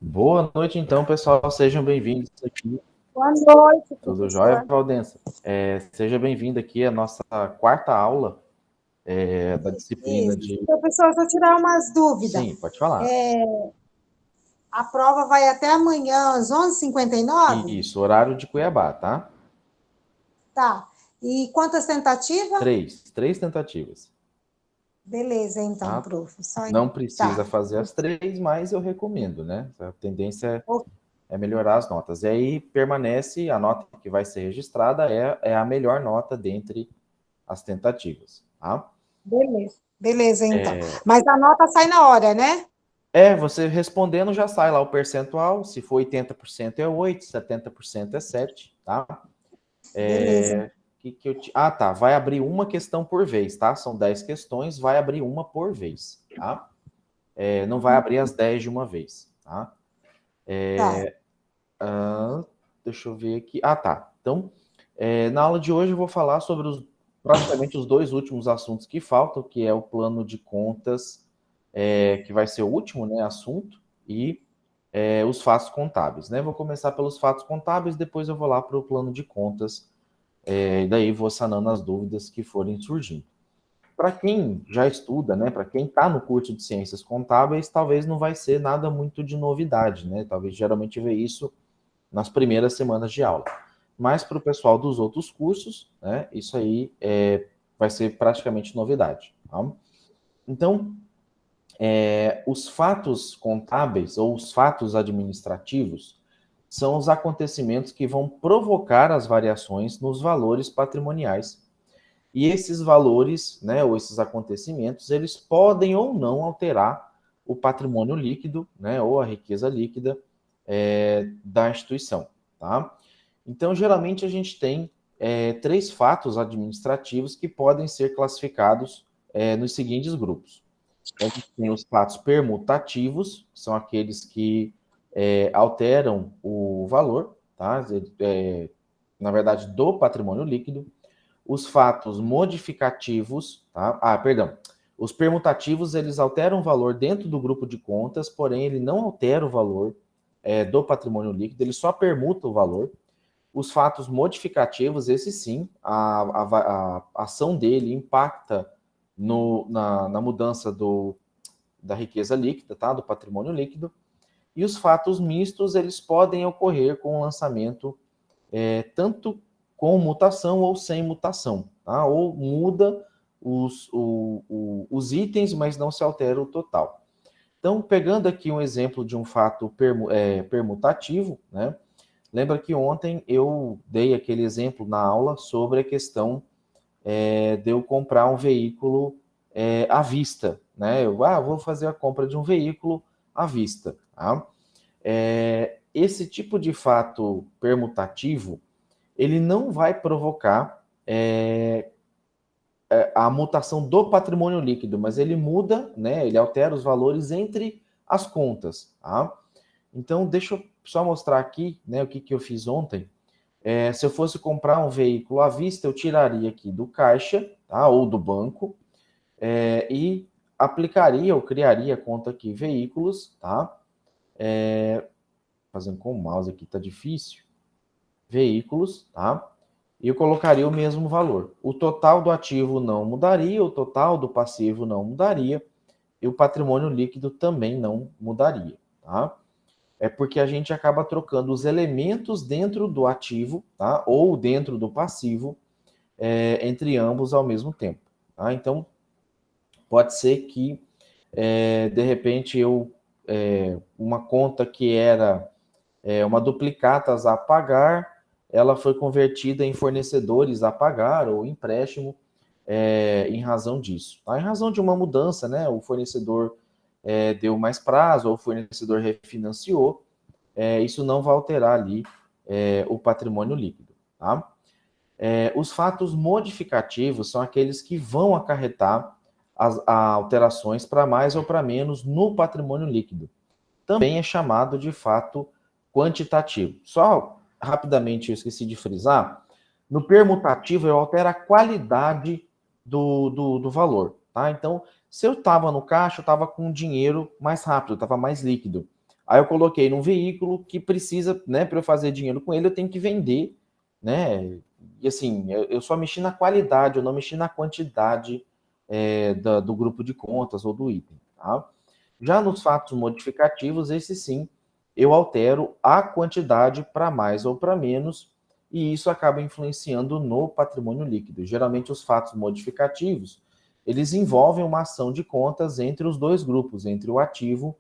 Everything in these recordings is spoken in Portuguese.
Boa noite, então, pessoal. Sejam bem-vindos aqui. Boa noite, Tudo jóia, professor. Valdença? Seja bem-vindo aqui à nossa quarta aula da disciplina Isso. de... Professor, só tirar umas dúvidas. Sim, pode falar. A prova vai até amanhã, às 11h59? Isso, horário de Cuiabá, tá? Tá. E quantas tentativas? Três tentativas, Beleza, então, tá? prof. Não precisa Tá. fazer as três, mas eu recomendo, né? A tendência O- é melhorar as notas. E aí permanece, a nota que vai ser registrada é a melhor nota dentre as tentativas, tá? Beleza. Beleza, então. Mas a nota sai na hora, né? Você respondendo já sai lá o percentual. Se for 80% é 8, 70% é 7, tá? Beleza. Tá. Vai abrir uma questão por vez, tá? São 10 questões, vai abrir uma por vez, tá? Não vai abrir as 10 de uma vez, tá? Tá. Deixa eu ver aqui. Tá. Então, na aula de hoje eu vou falar sobre praticamente os dois últimos assuntos que faltam, que é o plano de contas, que vai ser o último, né, assunto, e os fatos contábeis, né? Vou começar pelos fatos contábeis, depois eu vou lá para o plano de contas, e daí vou sanando as dúvidas que forem surgindo. Para quem já estuda, né, para quem está no curso de ciências contábeis, talvez não vai ser nada muito de novidade, né? Talvez geralmente vê isso nas primeiras semanas de aula. Mas para o pessoal dos outros cursos, né, isso aí vai ser praticamente novidade. Tá? Então, os fatos contábeis ou os fatos administrativos são os acontecimentos que vão provocar as variações nos valores patrimoniais. E esses valores, né, ou esses acontecimentos, eles podem ou não alterar o patrimônio líquido, né, ou a riqueza líquida da instituição. Tá? Então, geralmente, a gente tem três fatos administrativos que podem ser classificados nos seguintes grupos. A gente tem os fatos permutativos, que são aqueles que alteram o valor, tá? Na verdade, do patrimônio líquido. Os fatos modificativos, tá? Perdão. Os permutativos, eles alteram o valor dentro do grupo de contas, porém, ele não altera o valor do patrimônio líquido, ele só permuta o valor. Os fatos modificativos, esse sim, a ação dele impacta na mudança da riqueza líquida, tá? Do patrimônio líquido. E os fatos mistos, eles podem ocorrer com o lançamento tanto com mutação ou sem mutação, tá? Ou muda os itens, mas não se altera o total. Então, pegando aqui um exemplo de um fato permutativo, né? Lembra que ontem eu dei aquele exemplo na aula sobre a questão de eu comprar um veículo à vista, né? Vou fazer a compra de um veículo à vista, tá? Esse tipo de fato permutativo, ele não vai provocar a mutação do patrimônio líquido, mas ele muda, né? Ele altera os valores entre as contas, tá? Então, deixa eu só mostrar aqui, né, o que eu fiz ontem. Se eu fosse comprar um veículo à vista, eu tiraria aqui do caixa, tá? Ou do banco, e aplicaria, ou criaria a conta aqui, veículos, tá? Fazendo com o mouse aqui, tá difícil. Veículos, tá? E eu colocaria o mesmo valor. O total do ativo não mudaria, o total do passivo não mudaria, e o patrimônio líquido também não mudaria, tá? É porque a gente acaba trocando os elementos dentro do ativo, tá? Ou dentro do passivo, entre ambos ao mesmo tempo, tá? Então, pode ser que, de repente, uma conta que era uma duplicatas a pagar, ela foi convertida em fornecedores a pagar ou empréstimo em razão disso. Tá? Em razão de uma mudança, né? O fornecedor deu mais prazo, ou o fornecedor refinanciou, isso não vai alterar ali o patrimônio líquido. Tá? Os fatos modificativos são aqueles que vão acarretar as alterações para mais ou para menos no patrimônio líquido. Também é chamado de fato quantitativo. Só rapidamente, eu esqueci de frisar, no permutativo eu altero a qualidade do valor. Tá? Então, se eu estava no caixa, eu estava com dinheiro mais rápido, estava mais líquido. Aí eu coloquei num veículo que precisa, né, para eu fazer dinheiro com ele, eu tenho que vender, né? E assim, eu só mexi na qualidade, eu não mexi na quantidade do grupo de contas ou do item, tá? Já nos fatos modificativos, esse sim, eu altero a quantidade para mais ou para menos, e isso acaba influenciando no patrimônio líquido. Geralmente, os fatos modificativos, eles envolvem uma ação de contas entre os dois grupos, entre o ativo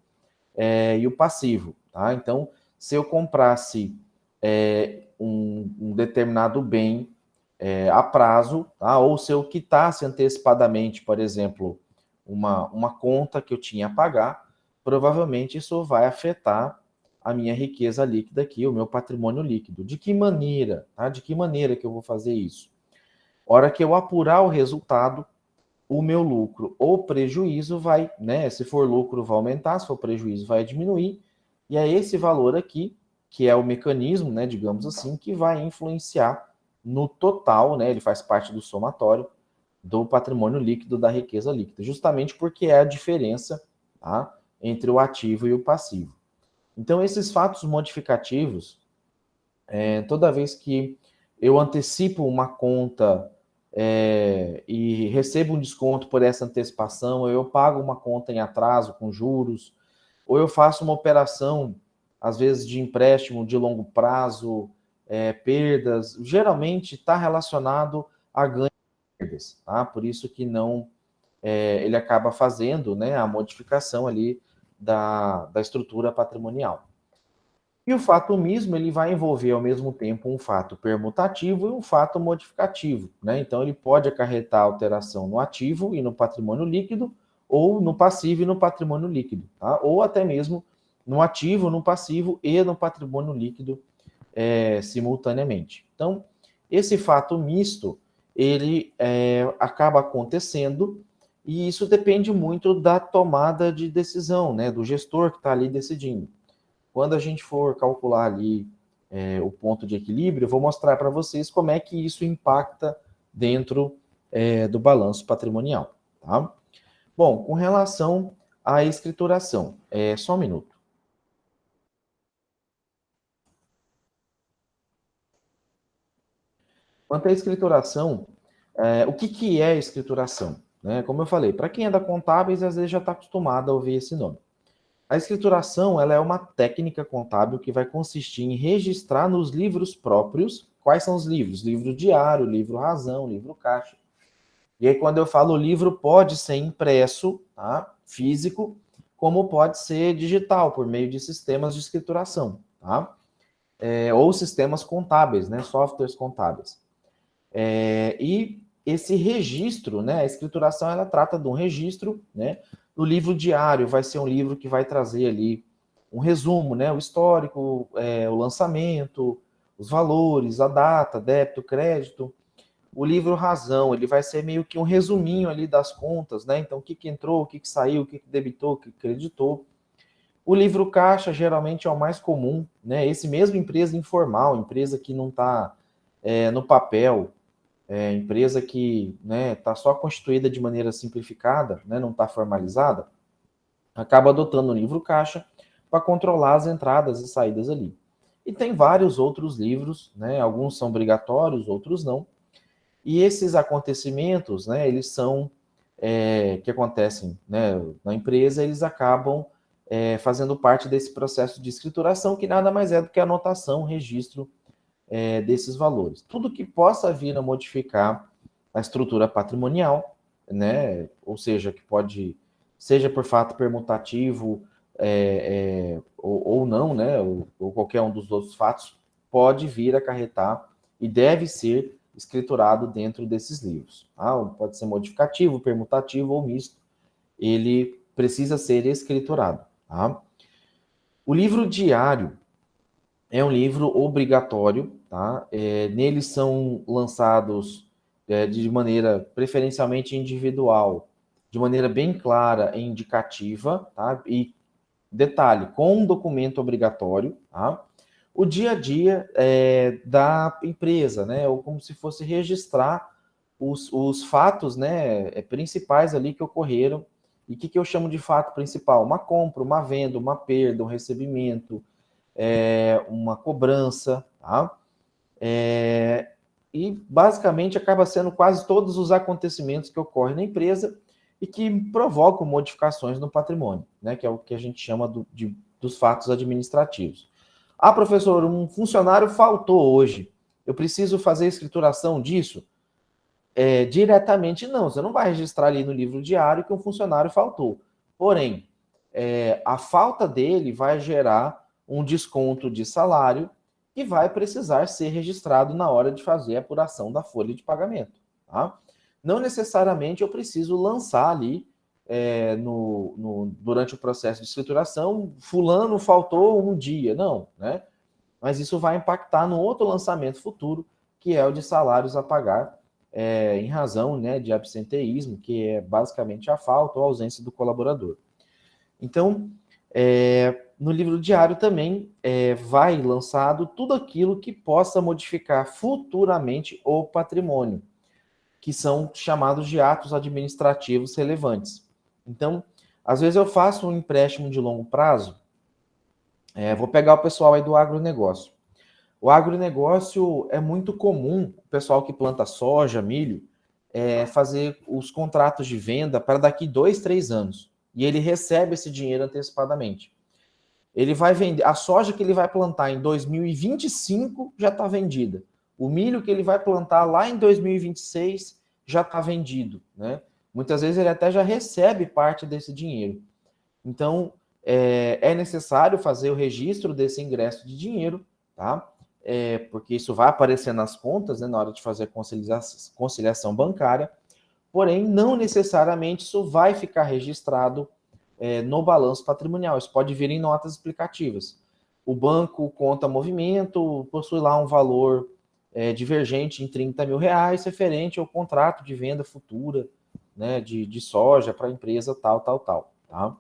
e o passivo. Tá? Então, se eu comprasse um determinado bem a prazo, tá? Ou se eu quitasse antecipadamente, por exemplo, uma conta que eu tinha a pagar, provavelmente isso vai afetar a minha riqueza líquida aqui, o meu patrimônio líquido. De que maneira? Tá? De que maneira que eu vou fazer isso? Hora que eu apurar o resultado, o meu lucro ou prejuízo vai, né? Se for lucro, vai aumentar, se for prejuízo, vai diminuir. E é esse valor aqui, que é o mecanismo, né, digamos assim, que vai influenciar no total, né? Ele faz parte do somatório do patrimônio líquido, da riqueza líquida, justamente porque é a diferença, tá, entre o ativo e o passivo. Então, esses fatos modificativos, toda vez que eu antecipo uma conta e recebo um desconto por essa antecipação, ou eu pago uma conta em atraso com juros, ou eu faço uma operação, às vezes, de empréstimo de longo prazo, perdas, geralmente está relacionado a ganhos e perdas, tá? Por isso que não ele acaba fazendo, né, a modificação ali da estrutura patrimonial. E o fato mismo, ele vai envolver ao mesmo tempo um fato permutativo e um fato modificativo, né? Então, ele pode acarretar alteração no ativo e no patrimônio líquido, ou no passivo e no patrimônio líquido, tá? Ou até mesmo no ativo, no passivo e no patrimônio líquido simultaneamente. Então, esse fato misto, ele acaba acontecendo e isso depende muito da tomada de decisão, né? Do gestor que está ali decidindo. Quando a gente for calcular ali o ponto de equilíbrio, eu vou mostrar para vocês como é que isso impacta dentro do balanço patrimonial. Tá? Bom, com relação à escrituração, só um minuto. Quanto à escrituração, o que é escrituração? Né? Como eu falei, para quem é da contábeis, às vezes já está acostumado a ouvir esse nome. A escrituração, ela é uma técnica contábil que vai consistir em registrar nos livros próprios. Quais são os livros? Livro diário, livro razão, livro caixa. E aí, quando eu falo livro, pode ser impresso, tá? Físico, como pode ser digital, por meio de sistemas de escrituração, tá? Ou sistemas contábeis, né? Softwares contábeis. E esse registro, né? A escrituração, ela trata de um registro, né? O livro diário vai ser um livro que vai trazer ali um resumo, né? O histórico, o lançamento, os valores, a data, débito, crédito. O livro Razão, ele vai ser meio que um resuminho ali das contas, né? Então, o que entrou, o que saiu, o que debitou, o que creditou. O livro Caixa, geralmente, é o mais comum, né? Esse mesmo empresa informal, empresa que não está no papel, empresa que está só constituída de maneira simplificada, né? Não está formalizada, acaba adotando o livro Caixa para controlar as entradas e saídas ali. E tem vários outros livros, né? Alguns são obrigatórios, outros não. E esses acontecimentos, né, eles são que acontecem, né, na empresa, eles acabam fazendo parte desse processo de escrituração, que nada mais é do que a anotação, registro desses valores. Tudo que possa vir a modificar a estrutura patrimonial, né, ou seja, que pode, seja por fato permutativo ou não, né, ou qualquer um dos outros fatos, pode vir a acarretar e deve ser escriturado dentro desses livros. Tá? Pode ser modificativo, permutativo ou misto. Ele precisa ser escriturado. Tá? O livro diário é um livro obrigatório. Tá? Nele são lançados de maneira preferencialmente individual, de maneira bem clara e indicativa. Tá? E detalhe, com um documento obrigatório. Tá? O dia a dia da empresa, né? Ou como se fosse registrar os fatos, né, principais ali que ocorreram E o que eu chamo de fato principal? Uma compra, uma venda, uma perda, um recebimento, uma cobrança, tá? E basicamente acaba sendo quase todos os acontecimentos que ocorrem na empresa e que provocam modificações no patrimônio, né? Que é o que a gente chama dos fatos administrativos. Ah, professor, um funcionário faltou hoje. Eu preciso fazer escrituração disso? Diretamente não. Você não vai registrar ali no livro diário que um funcionário faltou. Porém, a falta dele vai gerar um desconto de salário que vai precisar ser registrado na hora de fazer a apuração da folha de pagamento. Tá? Não necessariamente eu preciso lançar ali durante o processo de escrituração, fulano faltou um dia. Não, né? Mas isso vai impactar no outro lançamento futuro, que é o de salários a pagar em razão, né, de absenteísmo, que é basicamente a falta ou ausência do colaborador. Então, no livro diário também vai lançado tudo aquilo que possa modificar futuramente o patrimônio, que são chamados de atos administrativos relevantes. Então, às vezes eu faço um empréstimo de longo prazo, vou pegar o pessoal aí do agronegócio. O agronegócio é muito comum, o pessoal que planta soja, milho, fazer os contratos de venda para daqui 2, 3 anos. E ele recebe esse dinheiro antecipadamente. Ele vai vender, a soja que ele vai plantar em 2025 já está vendida. O milho que ele vai plantar lá em 2026 já está vendido, né? Muitas vezes ele até já recebe parte desse dinheiro. Então, é necessário fazer o registro desse ingresso de dinheiro, tá? Porque isso vai aparecer nas contas, né, na hora de fazer a conciliação bancária, porém, não necessariamente isso vai ficar registrado no balanço patrimonial. Isso pode vir em notas explicativas. O banco conta movimento, possui lá um valor divergente em R$30 mil referente ao contrato de venda futura, né, de soja para a empresa tal, tá?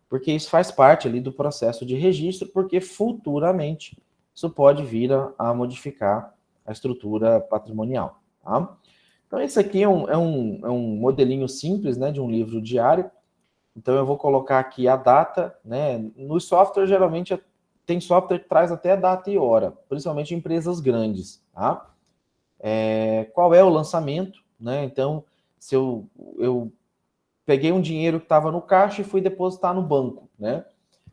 Porque isso faz parte ali do processo de registro, porque futuramente isso pode vir a modificar a estrutura patrimonial, tá? Então, esse aqui é um modelinho simples, né, de um livro diário. Então, eu vou colocar aqui a data, né? No software, geralmente, tem software que traz até a data e hora, principalmente em empresas grandes, tá? Qual é o lançamento, né? Então, se eu peguei um dinheiro que estava no caixa e fui depositar no banco, né?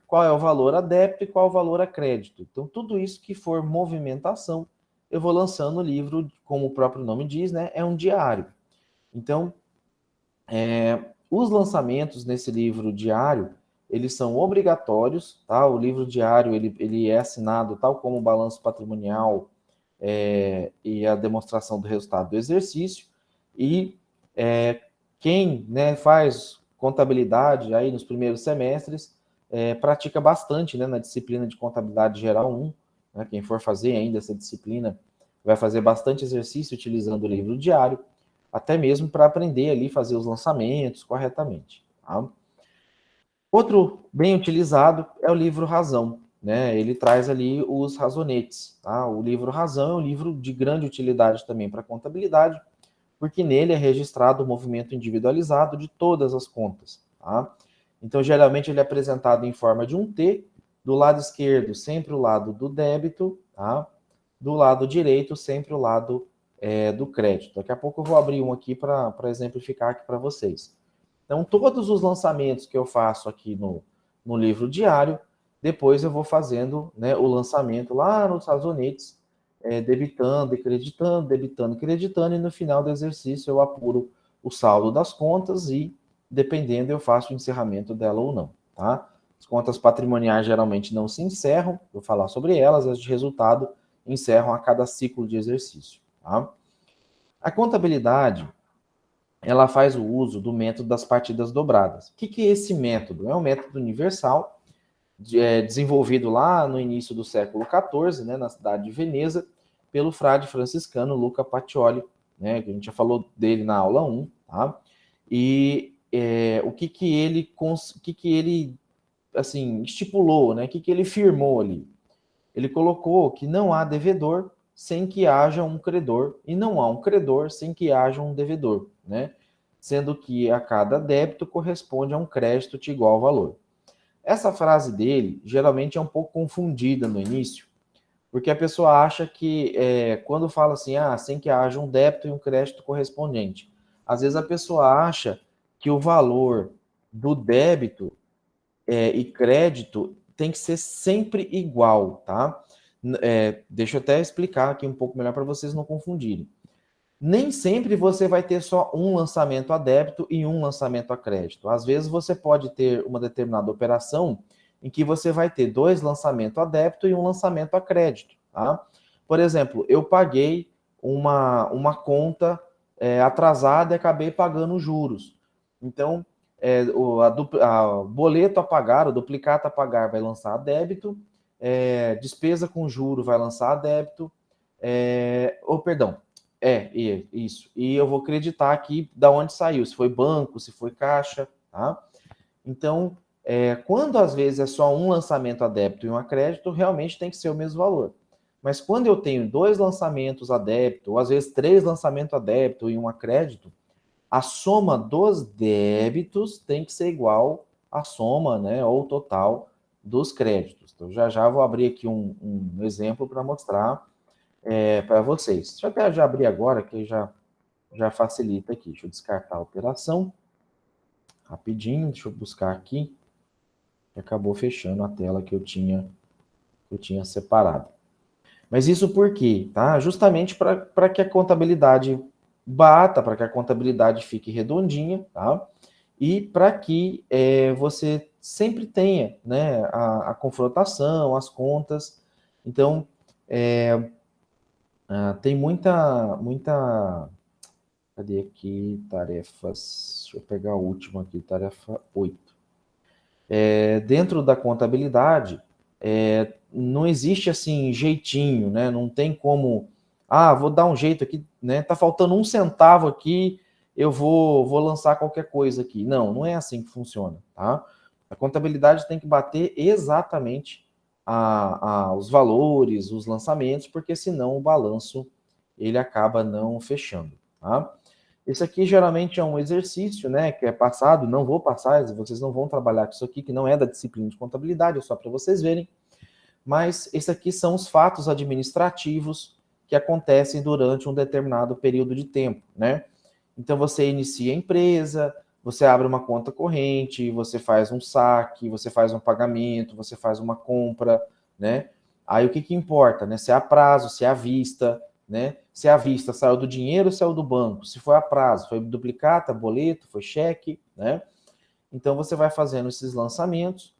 Qual é o valor a débito e qual é o valor a crédito. Então, tudo isso que for movimentação, eu vou lançando o livro, como o próprio nome diz, né? É um diário. Então, os lançamentos nesse livro diário, eles são obrigatórios, tá? O livro diário, ele é assinado tal como o balanço patrimonial e a demonstração do resultado do exercício, e quem, né, faz contabilidade aí nos primeiros semestres, pratica bastante, né, na disciplina de contabilidade geral 1, né, quem for fazer ainda essa disciplina vai fazer bastante exercício utilizando o livro diário, até mesmo para aprender ali fazer os lançamentos corretamente. Tá? Outro bem utilizado é o livro Razão, né? Ele traz ali os razonetes, tá? O livro Razão é um livro de grande utilidade também para contabilidade, porque nele é registrado o movimento individualizado de todas as contas, tá? Então, geralmente, ele é apresentado em forma de um T, do lado esquerdo, sempre o lado do débito, tá? Do lado direito, sempre o lado do crédito. Daqui a pouco eu vou abrir um aqui para exemplificar aqui para vocês. Então, todos os lançamentos que eu faço aqui no livro diário, depois eu vou fazendo, né, o lançamento lá nos razonetes, debitando e creditando, debitando e creditando, e no final do exercício eu apuro o saldo das contas e, dependendo, eu faço o encerramento dela ou não, tá? As contas patrimoniais geralmente não se encerram, vou falar sobre elas, as de resultado encerram a cada ciclo de exercício, tá? A contabilidade, ela faz o uso do método das partidas dobradas. O que é esse método? É um método universal, desenvolvido lá no início do século XIV, né, na cidade de Veneza, pelo frade franciscano Luca Pacioli, né, que a gente já falou dele na aula 1, tá? E o que ele assim, estipulou, né? O que ele firmou ali? Ele colocou que não há devedor sem que haja um credor, e não há um credor sem que haja um devedor, né? sendo que a cada débito corresponde a um crédito de igual valor. Essa frase dele geralmente é um pouco confundida no início, porque a pessoa acha que quando fala assim, sem que haja um débito e um crédito correspondente, às vezes a pessoa acha que o valor do débito e crédito tem que ser sempre igual, tá? Deixa eu até explicar aqui um pouco melhor para vocês não confundirem. Nem sempre você vai ter só um lançamento a débito e um lançamento a crédito. Às vezes você pode ter uma determinada operação em que você vai ter 2 lançamentos a débito e um lançamento a crédito, tá? Por exemplo, eu paguei uma conta atrasada e acabei pagando juros. Então, o boleto a pagar, o duplicata a pagar vai lançar a débito, despesa com juro vai lançar a débito, perdão, isso. E eu vou acreditar aqui da onde saiu, se foi banco, se foi caixa, tá? Então, quando às vezes é só um lançamento a débito e um a crédito, realmente tem que ser o mesmo valor. Mas quando eu tenho 2 lançamentos a débito, ou às vezes 3 lançamentos a débito e um a crédito, a soma dos débitos tem que ser igual à soma, né, ou total dos créditos. Então, já vou abrir aqui um exemplo para mostrar para vocês. Deixa eu até já abrir agora, que já facilita aqui. Deixa eu descartar a operação. Rapidinho, deixa eu buscar aqui. Acabou fechando a tela que eu tinha separado. Mas isso por quê? Tá? Justamente para que a contabilidade bata, para que a contabilidade fique redondinha, tá? E para que você sempre tenha, né, a confrontação, as contas. Então, tem muita. Cadê aqui? Tarefas. Deixa eu pegar a última aqui, tarefa 8. Dentro da contabilidade, não existe assim jeitinho, né? Não tem como, vou dar um jeito aqui, né? Tá faltando 1 centavo aqui, eu vou lançar qualquer coisa aqui. Não é assim que funciona, tá? A contabilidade tem que bater exatamente os valores, os lançamentos, porque senão o balanço ele acaba não fechando, tá? Esse aqui geralmente é um exercício, né, que é passado, não vou passar, vocês não vão trabalhar com isso aqui, que não é da disciplina de contabilidade, é só para vocês verem. Mas esse aqui são os fatos administrativos que acontecem durante um determinado período de tempo, né? Então você inicia a empresa, você abre uma conta corrente, você faz um saque, você faz um pagamento, você faz uma compra, né? Aí o que importa, né? Se é a prazo, se é à vista, né? Se é à vista, saiu do dinheiro, saiu do banco. Se foi a prazo, foi duplicata, boleto, foi cheque, né? Então você vai fazendo esses lançamentos,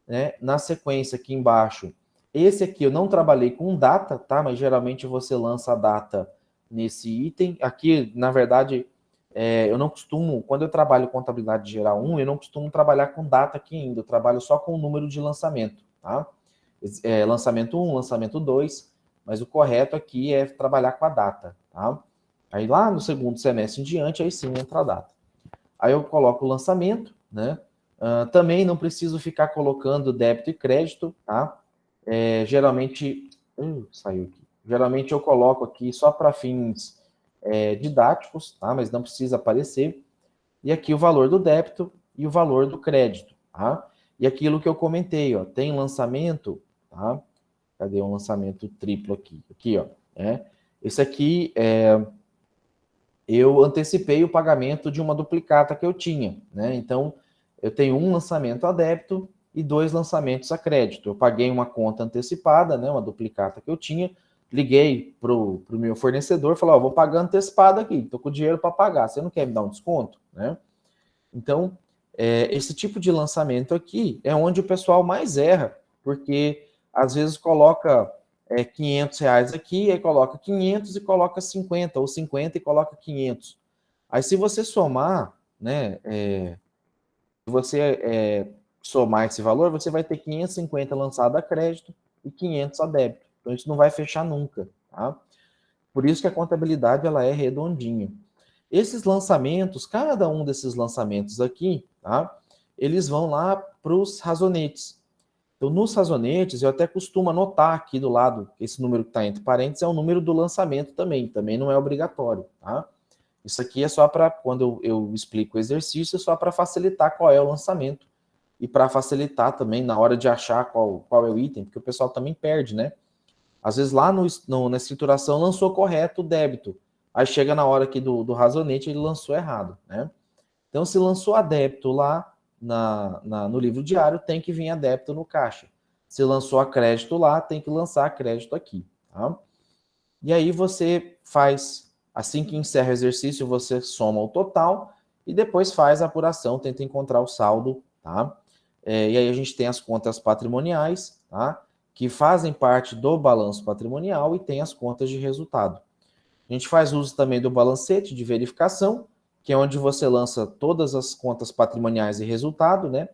né? Na sequência aqui embaixo, esse aqui eu não trabalhei com data, tá? Mas geralmente você lança a data nesse item. Aqui, na verdade, eu não costumo, quando eu trabalho contabilidade geral 1, eu não costumo trabalhar com data aqui ainda, eu trabalho só com o número de lançamento, tá? Lançamento 1, lançamento 2, mas o correto aqui é trabalhar com a data, tá? Aí lá no segundo semestre em diante, aí sim entra a data. Aí eu coloco o lançamento, né? Também não preciso ficar colocando débito e crédito, tá? Geralmente, saiu aqui. Geralmente eu coloco aqui só para fins didáticos, tá? Mas não precisa aparecer. E aqui o valor do débito e o valor do crédito, tá? E aquilo que eu comentei, ó, tem lançamento, tá? Cadê um lançamento triplo aqui? Aqui, ó. Esse aqui eu antecipei o pagamento de uma duplicata que eu tinha, né? Então, eu tenho um lançamento a débito e 2 lançamentos a crédito. Eu paguei uma conta antecipada, né? Uma duplicata que eu tinha, liguei pro meu fornecedor, falei, vou pagar antecipado aqui, tô com dinheiro para pagar, você não quer me dar um desconto, né? Então, esse tipo de lançamento aqui é onde o pessoal mais erra, porque às vezes coloca R$ 500 aqui, aí coloca 500 e coloca 50, ou 50 e coloca 500. Aí se você somar, né, se você somar esse valor, você vai ter 550 lançado a crédito e 500 a débito. Então isso não vai fechar nunca, tá? Por isso que a contabilidade ela é redondinha. Esses lançamentos, cada um desses lançamentos aqui, tá? Eles vão lá para os razonetes. Então, nos razonetes, eu até costumo anotar aqui do lado, esse número que está entre parênteses é o número do lançamento também não é obrigatório, tá? Isso aqui é só para, quando eu explico o exercício, é só para facilitar qual é o lançamento e para facilitar também na hora de achar qual é o item, porque o pessoal também perde, né? Às vezes lá na escrituração lançou correto o débito, aí chega na hora aqui do razonete ele lançou errado, né? Então, se lançou a débito lá no livro diário, tem que vir a débito no caixa. Se lançou a crédito lá, tem que lançar a crédito aqui, tá? E aí você faz, assim que encerra o exercício, você soma o total e depois faz a apuração, tenta encontrar o saldo, tá? E aí a gente tem as contas patrimoniais, tá? Que fazem parte do balanço patrimonial e tem as contas de resultado. A gente faz uso também do balancete de verificação, que é onde você lança todas as contas patrimoniais e resultado, né?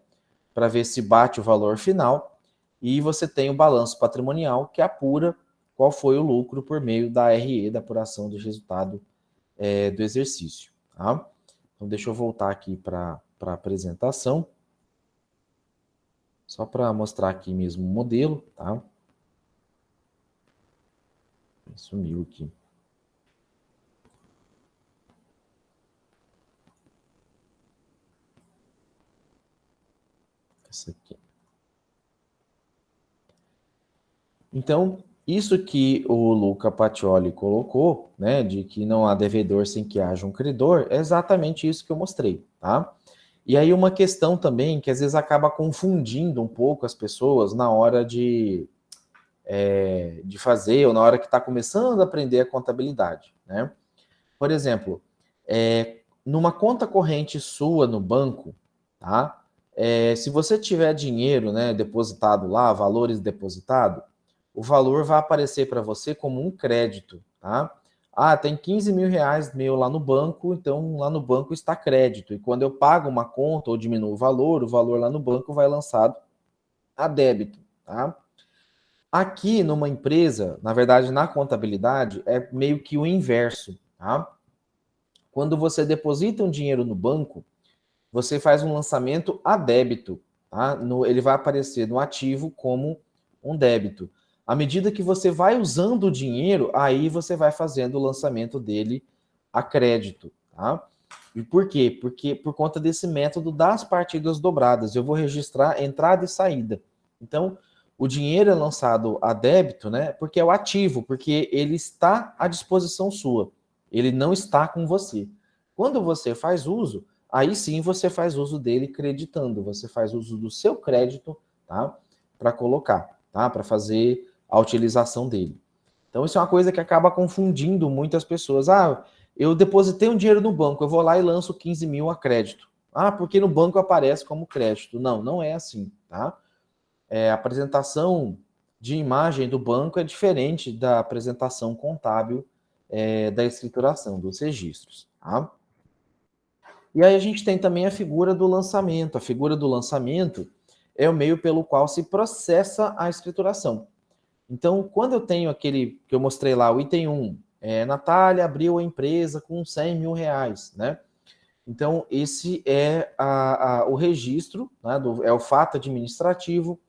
Para ver se bate o valor final. E você tem o balanço patrimonial, que apura qual foi o lucro por meio da RE, da apuração do resultado do exercício. Tá? Então, deixa eu voltar aqui para a apresentação. Só para mostrar aqui mesmo o modelo, tá? Sumiu aqui. Essa aqui. Então, isso que o Luca Pacioli colocou, né, de que não há devedor sem que haja um credor, é exatamente isso que eu mostrei, tá? E aí uma questão também que às vezes acaba confundindo um pouco as pessoas na hora de fazer ou na hora que está começando a aprender a contabilidade, né? Por exemplo, numa conta corrente sua no banco, tá? Se você tiver dinheiro, né, depositado lá, valores depositados, o valor vai aparecer para você como um crédito, tá? Ah, tem 15 mil reais meu lá no banco, então lá no banco está crédito. E quando eu pago uma conta ou diminuo o valor lá no banco vai lançado a débito, tá? Aqui numa empresa, na verdade na contabilidade, é meio que o inverso, tá? Quando você deposita um dinheiro no banco, você faz um lançamento a débito, tá? Ele vai aparecer no ativo como um débito. À medida que você vai usando o dinheiro, aí você vai fazendo o lançamento dele a crédito, tá? E por quê? Porque por conta desse método das partidas dobradas, eu vou registrar entrada e saída. Então, o dinheiro é lançado a débito, né? Porque é o ativo, porque ele está à disposição sua. Ele não está com você. Quando você faz uso, aí sim você faz uso dele creditando, você faz uso do seu crédito, tá? Para colocar, tá? Para fazer a utilização dele. Então isso é uma coisa que acaba confundindo muitas pessoas. Ah, eu depositei um dinheiro no banco, eu vou lá e lanço 15 mil a crédito. Ah, porque no banco aparece como crédito. Não, não é assim, tá? A apresentação de imagem do banco é diferente da apresentação contábil da escrituração, dos registros, tá? E aí a gente tem também a figura do lançamento. A figura do lançamento é o meio pelo qual se processa a escrituração. Então, quando eu tenho aquele que eu mostrei lá, o item 1, Natália abriu a empresa com 100 mil reais, né? Então, esse é o registro, né, é o fato administrativo,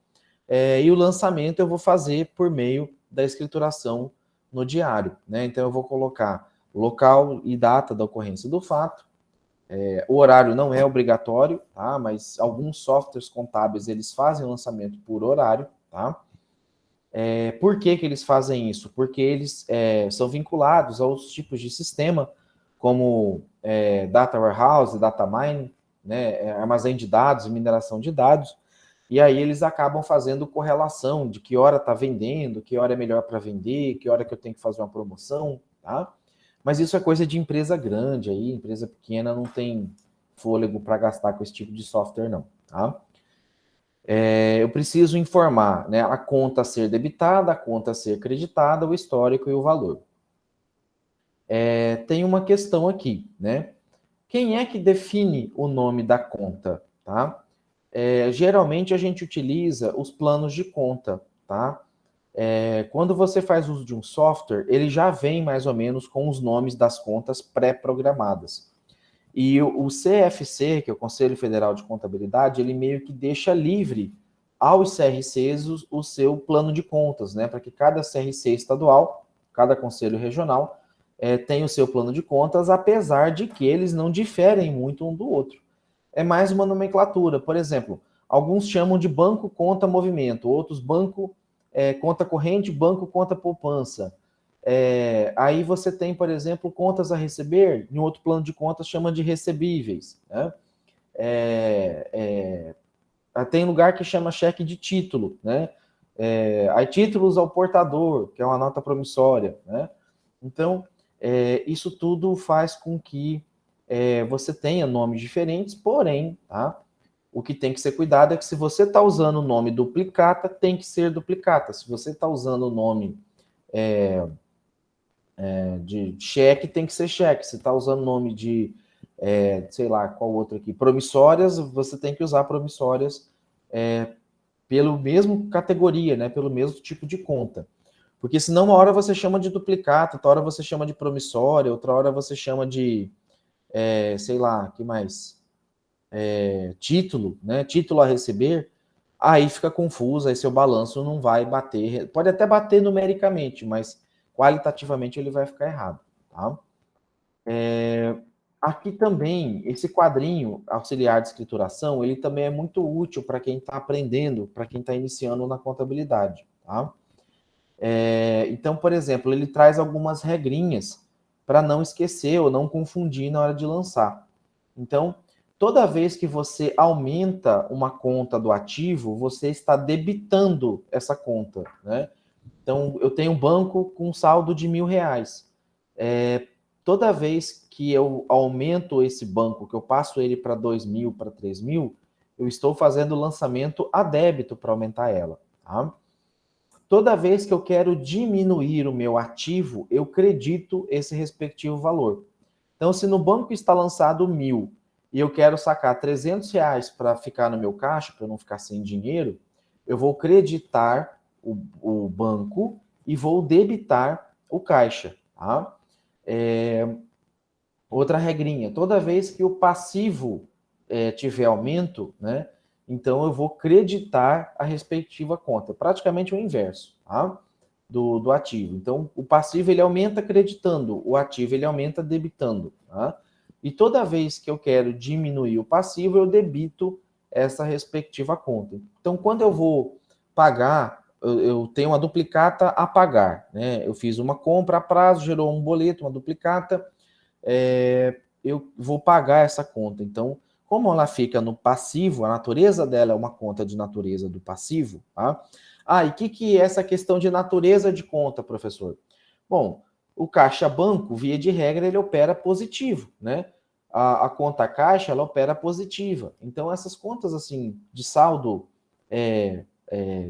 e o lançamento eu vou fazer por meio da escrituração no diário, né? Então, eu vou colocar o local e data da ocorrência do fato. O horário não é obrigatório, tá? Mas alguns softwares contábeis eles fazem o lançamento por horário, tá? Por que eles fazem isso? Porque eles são vinculados aos tipos de sistema, como Data Warehouse, Data Mine, né, armazém de dados e mineração de dados, e aí eles acabam fazendo correlação de que hora está vendendo, que hora é melhor para vender, que hora que eu tenho que fazer uma promoção, tá? Mas isso é coisa de empresa grande aí, empresa pequena não tem fôlego para gastar com esse tipo de software não, tá? Eu preciso informar, né, a conta a ser debitada, a conta a ser creditada, o histórico e o valor. Tem uma questão aqui, né? Quem é que define o nome da conta, tá? Geralmente a gente utiliza os planos de conta, tá? Quando você faz uso de um software, ele já vem mais ou menos com os nomes das contas pré-programadas. E o CFC, que é o Conselho Federal de Contabilidade, ele meio que deixa livre aos CRCs o seu plano de contas, né? Para que cada CRC estadual, cada conselho regional, têm o seu plano de contas, apesar de que eles não diferem muito um do outro. É mais uma nomenclatura. Por exemplo, alguns chamam de banco, conta, movimento, outros banco, conta corrente, banco, conta, poupança. Aí você tem, por exemplo, contas a receber, em outro plano de contas chama de recebíveis, né? Tem lugar que chama cheque de título, né? Aí títulos ao portador, que é uma nota promissória, né? Então, isso tudo faz com que você tenha nomes diferentes, porém, tá? O que tem que ser cuidado é que se você está usando o nome duplicata, tem que ser duplicata. Se você está usando o nome de cheque, tem que ser cheque. Se está usando o nome de, sei lá, qual outro aqui, promissórias, você tem que usar promissórias pelo mesmo categoria, né? Pelo mesmo tipo de conta. Porque senão uma hora você chama de duplicata, outra hora você chama de promissória, outra hora você chama de, sei lá, que mais? Título, né? Título a receber, aí fica confuso, aí seu balanço não vai bater, pode até bater numericamente, mas qualitativamente ele vai ficar errado, tá? Aqui também, esse quadrinho auxiliar de escrituração, ele também é muito útil para quem está aprendendo, para quem está iniciando na contabilidade, tá? Então, por exemplo, ele traz algumas regrinhas para não esquecer ou não confundir na hora de lançar. Então, toda vez que você aumenta uma conta do ativo, você está debitando essa conta, né? Então, eu tenho um banco com saldo de R$ 1.000. Toda vez que eu aumento esse banco, que eu passo ele para 2.000, para 3.000, eu estou fazendo o lançamento a débito para aumentar ela, tá? Toda vez que eu quero diminuir o meu ativo, eu credito esse respectivo valor. Então, se no banco está lançado 1.000 e eu quero sacar R$ 300 para ficar no meu caixa, para eu não ficar sem dinheiro, eu vou creditar o banco e vou debitar o caixa, tá? Outra regrinha, toda vez que o passivo tiver aumento, né, então eu vou creditar a respectiva conta, praticamente o inverso, tá? Do ativo. Então, o passivo ele aumenta creditando, o ativo ele aumenta debitando, tá? E toda vez que eu quero diminuir o passivo, eu debito essa respectiva conta. Então, quando eu vou pagar, eu tenho uma duplicata a pagar, né? Eu fiz uma compra a prazo, gerou um boleto, uma duplicata, eu vou pagar essa conta. Então, como ela fica no passivo, a natureza dela é uma conta de natureza do passivo, tá? E o que é essa questão de natureza de conta, professor? Bom, o caixa banco, via de regra, ele opera positivo, né? A conta caixa, ela opera positiva. Então, essas contas, assim, de saldo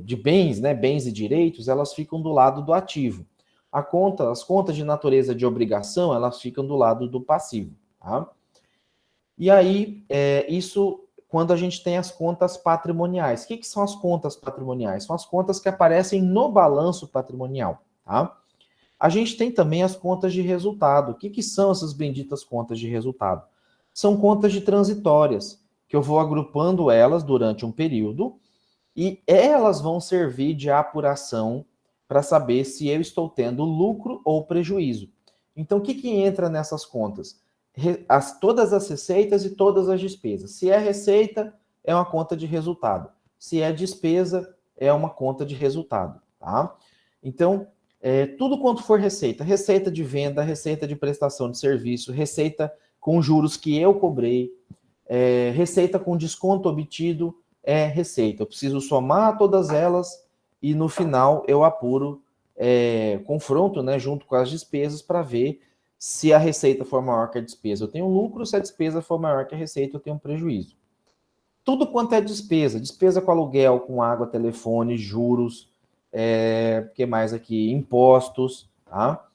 de bens, né? Bens e direitos, elas ficam do lado do ativo. As contas de natureza de obrigação, elas ficam do lado do passivo, tá? E aí, isso quando a gente tem as contas patrimoniais. O que são as contas patrimoniais? São as contas que aparecem no balanço patrimonial, tá? A gente tem também as contas de resultado. O que são essas benditas contas de resultado? São contas de transitórias, que eu vou agrupando elas durante um período e elas vão servir de apuração para saber se eu estou tendo lucro ou prejuízo. Então, o que entra nessas contas? Todas as receitas e todas as despesas. Se é receita, é uma conta de resultado. Se é despesa, é uma conta de resultado, tá? Então, tudo quanto for receita, receita de venda, receita de prestação de serviço, receita com juros que eu cobrei, receita com desconto obtido, receita. Eu preciso somar todas elas e no final eu apuro, confronto, né, junto com as despesas para ver se a receita for maior que a despesa, eu tenho lucro, se a despesa for maior que a receita, eu tenho um prejuízo. Tudo quanto é despesa, despesa com aluguel, com água, telefone, juros, que mais aqui? Impostos, tá?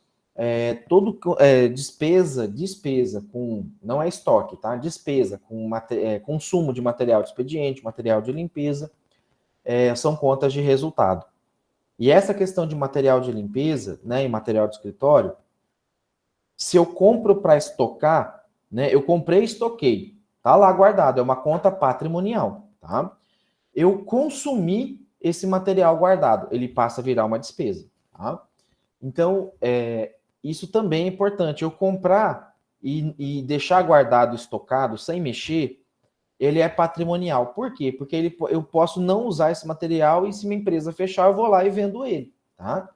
Despesa com, não é estoque, tá? Despesa com consumo de material de expediente, material de limpeza, são contas de resultado. E essa questão de material de limpeza, né, e material de escritório, se eu compro para estocar, né, eu comprei e estoquei, tá lá guardado, é uma conta patrimonial, tá? Eu consumi esse material guardado, ele passa a virar uma despesa, tá? Então, isso também é importante. Eu comprar e deixar guardado, estocado, sem mexer, ele é patrimonial. Por quê? Porque eu posso não usar esse material e se minha empresa fechar, eu vou lá e vendo ele, tá?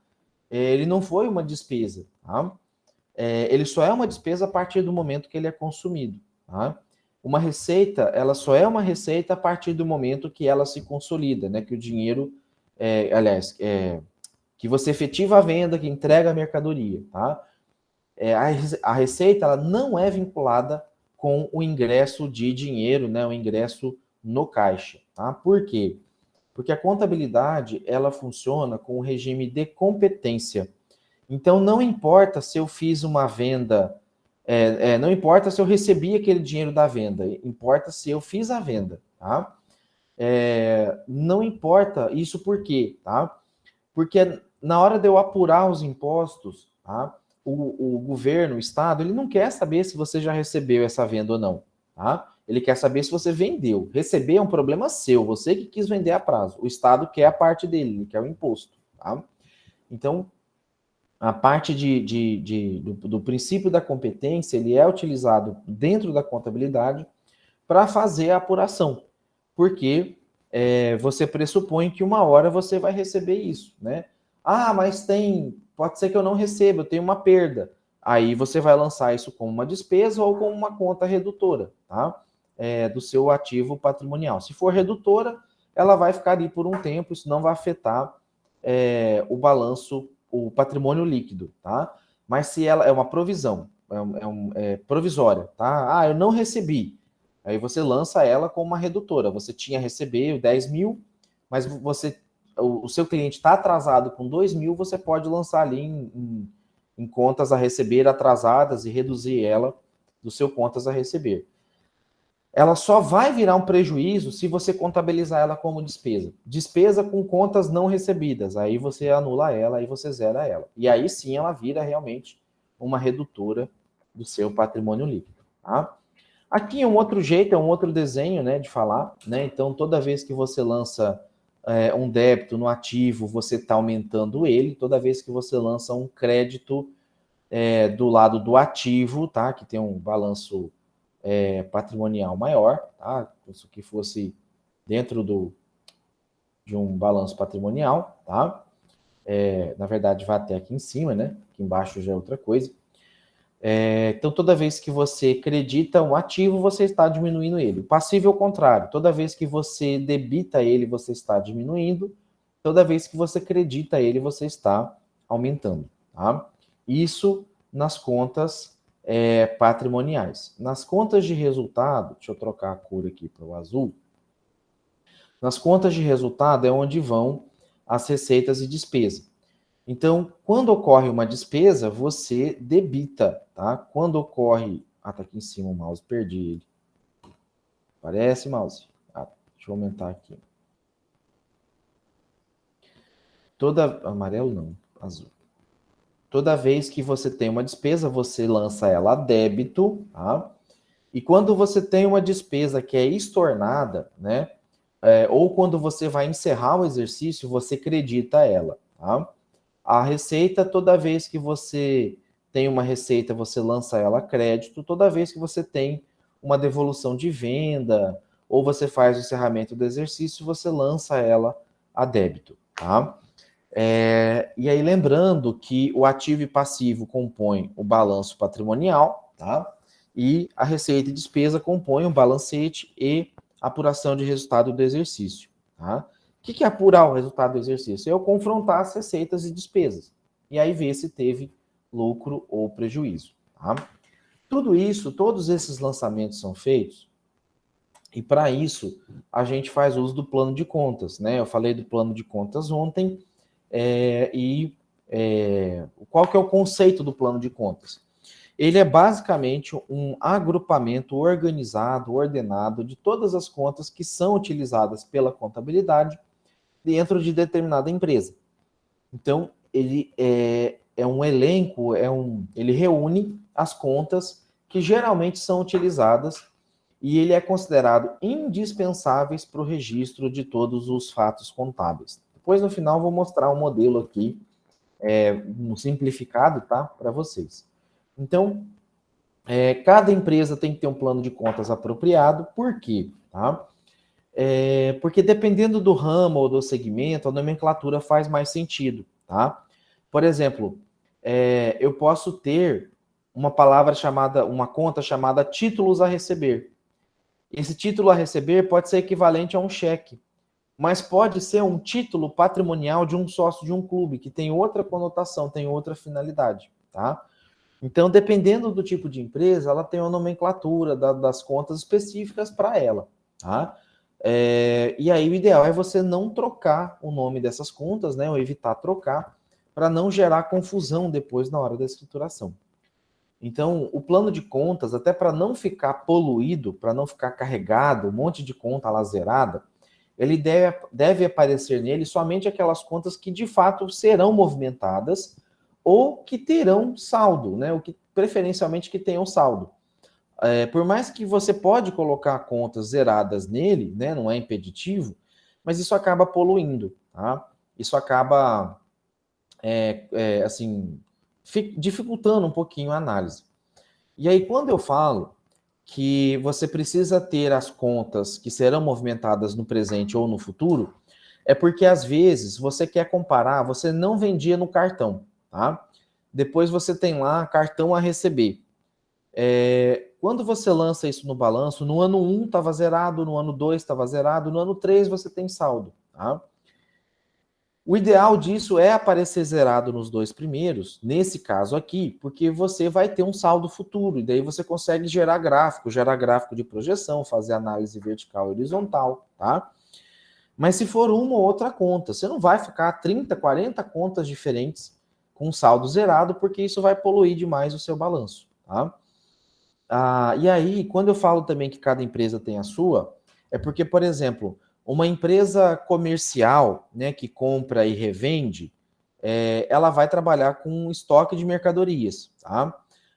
Ele não foi uma despesa, tá? Ele só é uma despesa a partir do momento que ele é consumido, tá? Uma receita, ela só é uma receita a partir do momento que ela se consolida, né? Que o dinheiro, que você efetiva a venda, que entrega a mercadoria, tá? A receita, ela não é vinculada com o ingresso de dinheiro, né? O ingresso no caixa, tá? Por quê? Porque a contabilidade, ela funciona com o regime de competência. Então, não importa se eu fiz uma venda, não importa se eu recebi aquele dinheiro da venda, importa se eu fiz a venda, tá? Não importa isso por quê, tá? Porque na hora de eu apurar os impostos, tá? O governo, o Estado, ele não quer saber se você já recebeu essa venda ou não, tá? Ele quer saber se você vendeu. Receber é um problema seu, você que quis vender a prazo. O Estado quer a parte dele, ele quer o imposto, tá? Então, a parte do princípio da competência, ele é utilizado dentro da contabilidade para fazer a apuração, porque você pressupõe que uma hora você vai receber isso, né? Ah, mas pode ser que eu não receba, eu tenho uma perda. Aí você vai lançar isso como uma despesa ou como uma conta redutora, tá? Do seu ativo patrimonial. Se for redutora, ela vai ficar ali por um tempo, isso não vai afetar o balanço, o patrimônio líquido, tá? Mas se ela é uma provisão, provisória, tá? Ah, eu não recebi. Aí você lança ela como uma redutora. Você tinha recebido 10 mil, mas o seu cliente está atrasado com 2 mil, você pode lançar ali em contas a receber atrasadas e reduzir ela do seu contas a receber. Ela só vai virar um prejuízo se você contabilizar ela como despesa. Despesa com contas não recebidas. Aí você anula ela, aí você zera ela. E aí sim ela vira realmente uma redutora do seu patrimônio líquido, tá? Aqui é um outro jeito, é um outro desenho, né, de falar, né? Então, toda vez que você lança um débito no ativo, você está aumentando ele. Toda vez que você lança um crédito do lado do ativo, tá? Que tem um balanço patrimonial maior, tá? Isso que fosse dentro de um balanço patrimonial, tá? Na verdade, vai até aqui em cima, né? Aqui embaixo já é outra coisa. Então, toda vez que você acredita um ativo, você está diminuindo ele. O passivo é o contrário. Toda vez que você debita ele, você está diminuindo. Toda vez que você acredita ele, você está aumentando. Tá? Isso nas contas patrimoniais. Nas contas de resultado, deixa eu trocar a cor aqui para o azul. Nas contas de resultado é onde vão as receitas e despesas. Então, quando ocorre uma despesa, você debita, tá? Quando ocorre... Ah, tá aqui em cima o mouse, perdi ele. Parece, mouse? Deixa eu aumentar aqui. Amarelo não, azul. Toda vez que você tem uma despesa, você lança ela a débito, tá? E quando você tem uma despesa que é estornada, né? Ou quando você vai encerrar o exercício, você credita ela, tá? A receita, toda vez que você tem uma receita, você lança ela a crédito. Toda vez que você tem uma devolução de venda ou você faz o encerramento do exercício, você lança ela a débito, tá? E aí, lembrando que o ativo e passivo compõem o balanço patrimonial, tá? E a receita e despesa compõem o balancete e apuração de resultado do exercício, tá? O que é apurar o resultado do exercício? É eu confrontar as receitas e despesas. E aí ver se teve lucro ou prejuízo. Tá? Tudo isso, todos esses lançamentos são feitos. E para isso, a gente faz uso do plano de contas. Né? Eu falei do plano de contas ontem. Qual que é o conceito do plano de contas? Ele é basicamente um agrupamento organizado, ordenado de todas as contas que são utilizadas pela contabilidade dentro de determinada empresa. Então, ele é um elenco, ele reúne as contas que geralmente são utilizadas e ele é considerado indispensáveis para o registro de todos os fatos contábeis. Depois, no final, vou mostrar um modelo aqui um simplificado, tá? Para vocês. Então, cada empresa tem que ter um plano de contas apropriado. Por quê? Tá? Porque dependendo do ramo ou do segmento, a nomenclatura faz mais sentido, tá? Por exemplo, eu posso ter uma palavra chamada, uma conta chamada títulos a receber. Esse título a receber pode ser equivalente a um cheque, mas pode ser um título patrimonial de um sócio de um clube, que tem outra conotação, tem outra finalidade, tá? Então, dependendo do tipo de empresa, ela tem uma nomenclatura das contas específicas para ela, tá? E aí o ideal é você não trocar o nome dessas contas, né? Ou evitar trocar, para não gerar confusão depois na hora da escrituração. Então, o plano de contas, até para não ficar poluído, para não ficar carregado, um monte de conta lazerada, ele deve aparecer nele somente aquelas contas que de fato serão movimentadas ou que terão saldo, né? O que preferencialmente que tenham saldo. Por mais que você pode colocar contas zeradas nele, né? Não é impeditivo, mas isso acaba poluindo, tá? Isso acaba assim dificultando um pouquinho a análise. E aí, quando eu falo que você precisa ter as contas que serão movimentadas no presente ou no futuro, é porque às vezes você quer comparar, você não vendia no cartão, tá? Depois você tem lá cartão a receber. Quando você lança isso no balanço, no ano 1 estava zerado, no ano 2 estava zerado, no ano 3 você tem saldo, tá? O ideal disso é aparecer zerado nos 2 primeiros, nesse caso aqui, porque você vai ter um saldo futuro, e daí você consegue gerar gráfico de projeção, fazer análise vertical e horizontal, tá? Mas se for uma ou outra conta, você não vai ficar 30, 40 contas diferentes com saldo zerado, porque isso vai poluir demais o seu balanço, tá? E aí, quando eu falo também que cada empresa tem a sua, é porque, por exemplo, uma empresa comercial, né, que compra e revende, ela vai trabalhar com estoque de mercadorias, tá?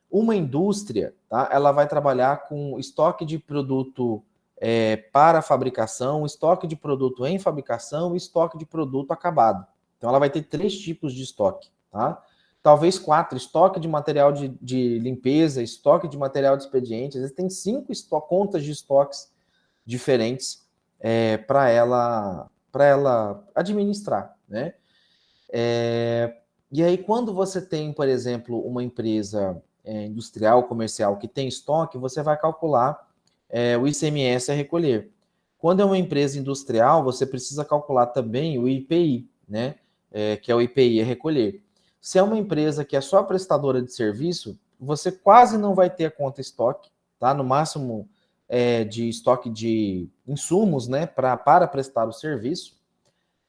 Uma indústria, tá? Ela vai trabalhar com estoque de produto para fabricação, estoque de produto em fabricação e estoque de produto acabado. Então, ela vai ter 3 tipos de estoque, tá? Talvez 4, estoque de material de limpeza, estoque de material de expediente, às vezes tem 5 contas de estoques diferentes para ela administrar, né? E aí, quando você tem, por exemplo, uma empresa industrial, comercial, que tem estoque, você vai calcular o ICMS a recolher. Quando é uma empresa industrial, você precisa calcular também o IPI, né? Que é o IPI a recolher. Se é uma empresa que é só prestadora de serviço, você quase não vai ter a conta estoque, tá? No máximo de estoque de insumos, né? Para prestar o serviço.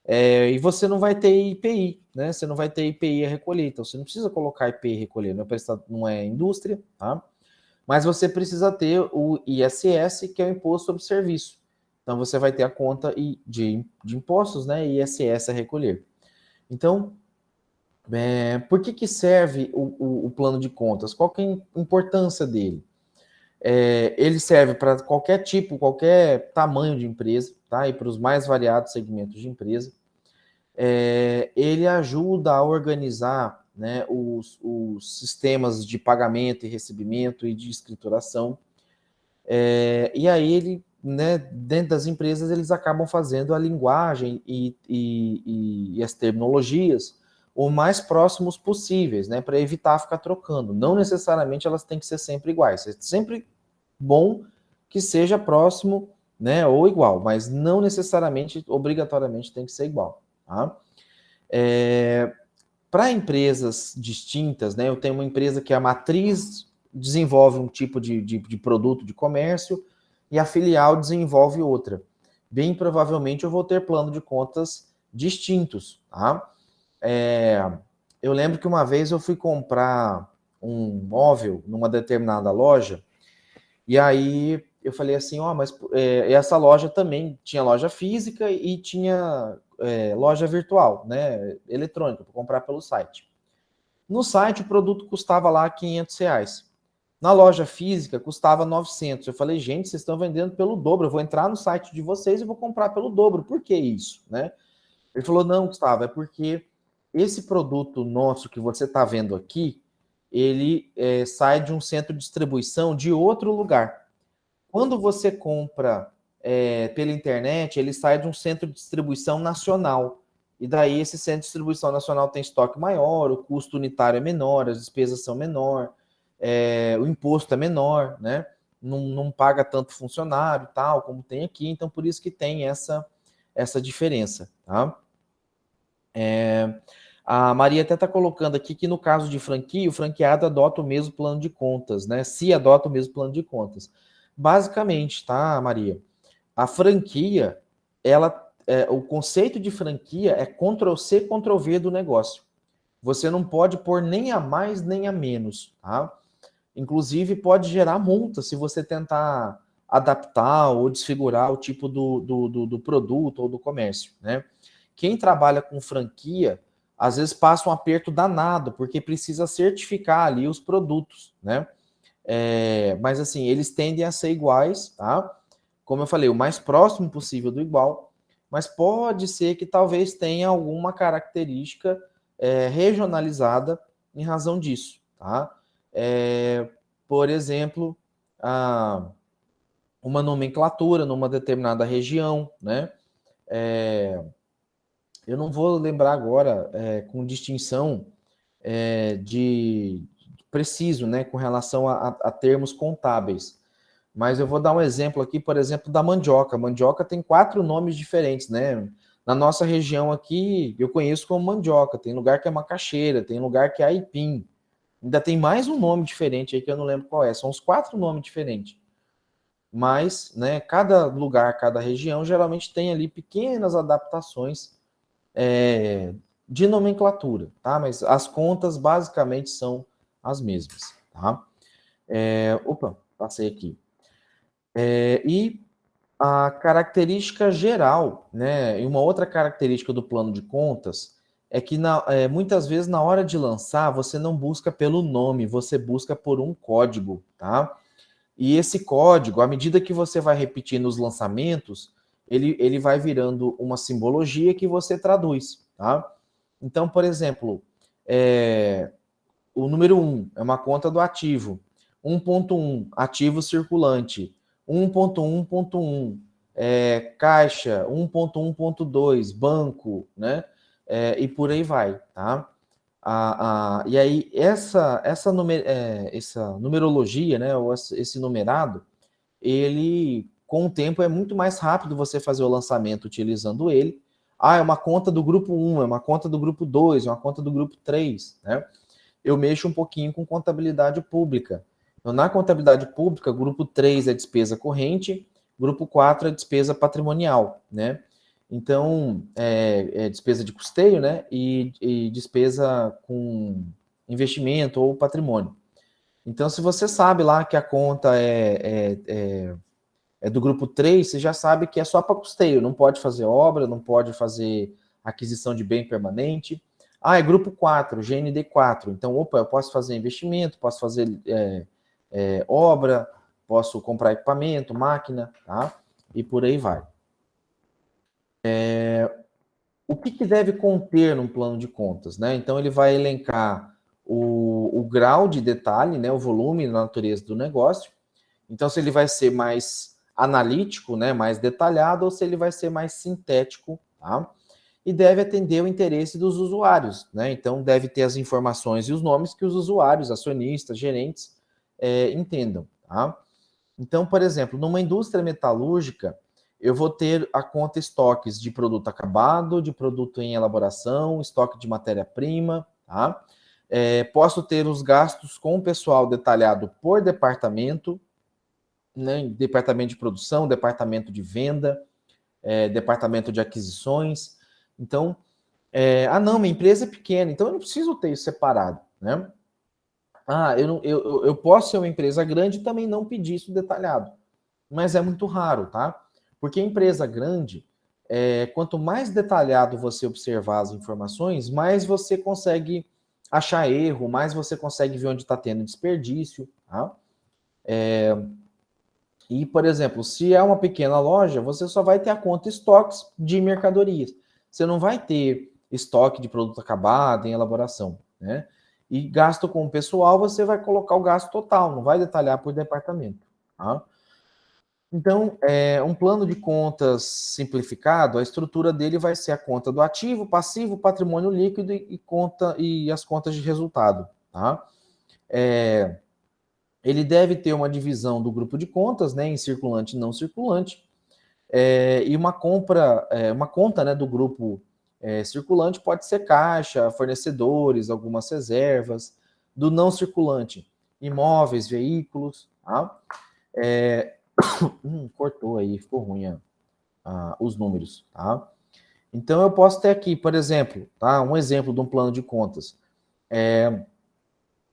E você não vai ter IPI, né? Você não vai ter IPI a recolher, então você não precisa colocar IPI a recolher, não é indústria, tá? Mas você precisa ter o ISS, que é o Imposto sobre Serviço. Então você vai ter a conta de impostos, né? ISS a recolher. Então, por que serve o plano de contas? Qual que é a importância dele? Ele serve para qualquer tipo, qualquer tamanho de empresa, tá? E para os mais variados segmentos de empresa. Ele ajuda a organizar, né, os sistemas de pagamento e recebimento e de escrituração. E aí ele, né, dentro das empresas, eles acabam fazendo a linguagem e as terminologias o mais próximos possíveis, né, para evitar ficar trocando. Não necessariamente elas têm que ser sempre iguais. É sempre bom que seja próximo, né, ou igual, mas não necessariamente, obrigatoriamente tem que ser igual, tá? Para empresas distintas, né, eu tenho uma empresa que a matriz desenvolve um tipo de produto de comércio e a filial desenvolve outra. Bem provavelmente eu vou ter plano de contas distintos, tá? Eu lembro que uma vez eu fui comprar um móvel numa determinada loja e aí eu falei assim, mas essa loja também tinha loja física e tinha loja virtual, né, eletrônica, para comprar pelo site. No site o produto custava lá R$500. Na loja física custava 900. Eu falei, gente, vocês estão vendendo pelo dobro. Eu vou entrar no site de vocês e vou comprar pelo dobro. Por que isso, né? Ele falou, não, Gustavo, é porque esse produto nosso que você está vendo aqui, ele sai de um centro de distribuição de outro lugar. Quando você compra pela internet, ele sai de um centro de distribuição nacional. E daí esse centro de distribuição nacional tem estoque maior, o custo unitário é menor, as despesas são menor, o imposto é menor, né? Não paga tanto funcionário, tal, como tem aqui. Então, por isso que tem essa diferença, tá? A Maria até está colocando aqui que no caso de franquia, o franqueado adota o mesmo plano de contas, né? Se adota o mesmo plano de contas. Basicamente, tá, Maria? A franquia, o conceito de franquia é Ctrl+C, Ctrl+V do negócio. Você não pode pôr nem a mais nem a menos, tá? Inclusive, pode gerar multa se você tentar adaptar ou desfigurar o tipo do produto ou do comércio, né? Quem trabalha com franquia, às vezes passa um aperto danado, porque precisa certificar ali os produtos, né? Mas assim, eles tendem a ser iguais, tá? Como eu falei, o mais próximo possível do igual, mas pode ser que talvez tenha alguma característica regionalizada em razão disso, tá? Por exemplo, uma nomenclatura numa determinada região, né? Eu não vou lembrar agora com distinção de preciso, né, com relação a termos contábeis. Mas eu vou dar um exemplo aqui, por exemplo, da mandioca. A mandioca tem 4 nomes diferentes, né? Na nossa região aqui, eu conheço como mandioca. Tem lugar que é macaxeira, tem lugar que é aipim. Ainda tem mais um nome diferente aí que eu não lembro qual é. São os 4 nomes diferentes. Mas, né, cada lugar, cada região, geralmente tem ali pequenas adaptações de nomenclatura, tá? Mas as contas basicamente são as mesmas, tá? Opa, passei aqui. E a característica geral, né? E uma outra característica do plano de contas é que muitas vezes na hora de lançar você não busca pelo nome, você busca por um código, tá? E esse código, à medida que você vai repetindo os lançamentos, ele vai virando uma simbologia que você traduz, tá? Então, por exemplo, o número 1 é uma conta do ativo, 1.1, ativo circulante, 1.1.1, caixa, 1.1.2, banco, né? E por aí vai, tá? E aí, essa numerologia, né, ou esse numerado, ele, com o tempo, é muito mais rápido você fazer o lançamento utilizando ele. É uma conta do grupo 1, é uma conta do grupo 2, é uma conta do grupo 3, né? Eu mexo um pouquinho com contabilidade pública. Então, na contabilidade pública, grupo 3 é despesa corrente, grupo 4 é despesa patrimonial, né? Então, despesa de custeio, né? E despesa com investimento ou patrimônio. Então, se você sabe lá que a conta é do grupo 3, você já sabe que é só para custeio, não pode fazer obra, não pode fazer aquisição de bem permanente. É grupo 4, GND 4. Então, opa, eu posso fazer investimento, posso fazer obra, posso comprar equipamento, máquina, tá? E por aí vai. O que deve conter num plano de contas, né? Então, ele vai elencar o grau de detalhe, né? O volume na natureza do negócio. Então, se ele vai ser mais analítico, né? Mais detalhado, ou se ele vai ser mais sintético, tá? E deve atender o interesse dos usuários, né? Então, deve ter as informações e os nomes que os usuários, acionistas, gerentes entendam, tá? Então, por exemplo, numa indústria metalúrgica, eu vou ter a conta estoques de produto acabado, de produto em elaboração, estoque de matéria-prima, tá? Posso ter os gastos com o pessoal detalhado por departamento, né? Departamento de produção, departamento de venda, departamento de aquisições. Então, não, minha empresa é pequena, então eu não preciso ter isso separado, né? Eu posso ser uma empresa grande e também não pedir isso detalhado, mas é muito raro, tá? Porque a empresa grande, quanto mais detalhado você observar as informações, mais você consegue achar erro, mais você consegue ver onde está tendo desperdício, tá? E, por exemplo, se é uma pequena loja, você só vai ter a conta estoques de mercadorias. Você não vai ter estoque de produto acabado, em elaboração, né? E gasto com o pessoal, você vai colocar o gasto total, não vai detalhar por departamento, tá? Então, um plano de contas simplificado, a estrutura dele vai ser a conta do ativo, passivo, patrimônio líquido e as contas de resultado, tá? Ele deve ter uma divisão do grupo de contas, né, em circulante e não circulante, e uma conta, né, do grupo circulante pode ser caixa, fornecedores, algumas reservas, do não circulante, imóveis, veículos, tá? Cortou aí, ficou ruim os números, tá? Então eu posso ter aqui, por exemplo, tá? Um exemplo de um plano de contas.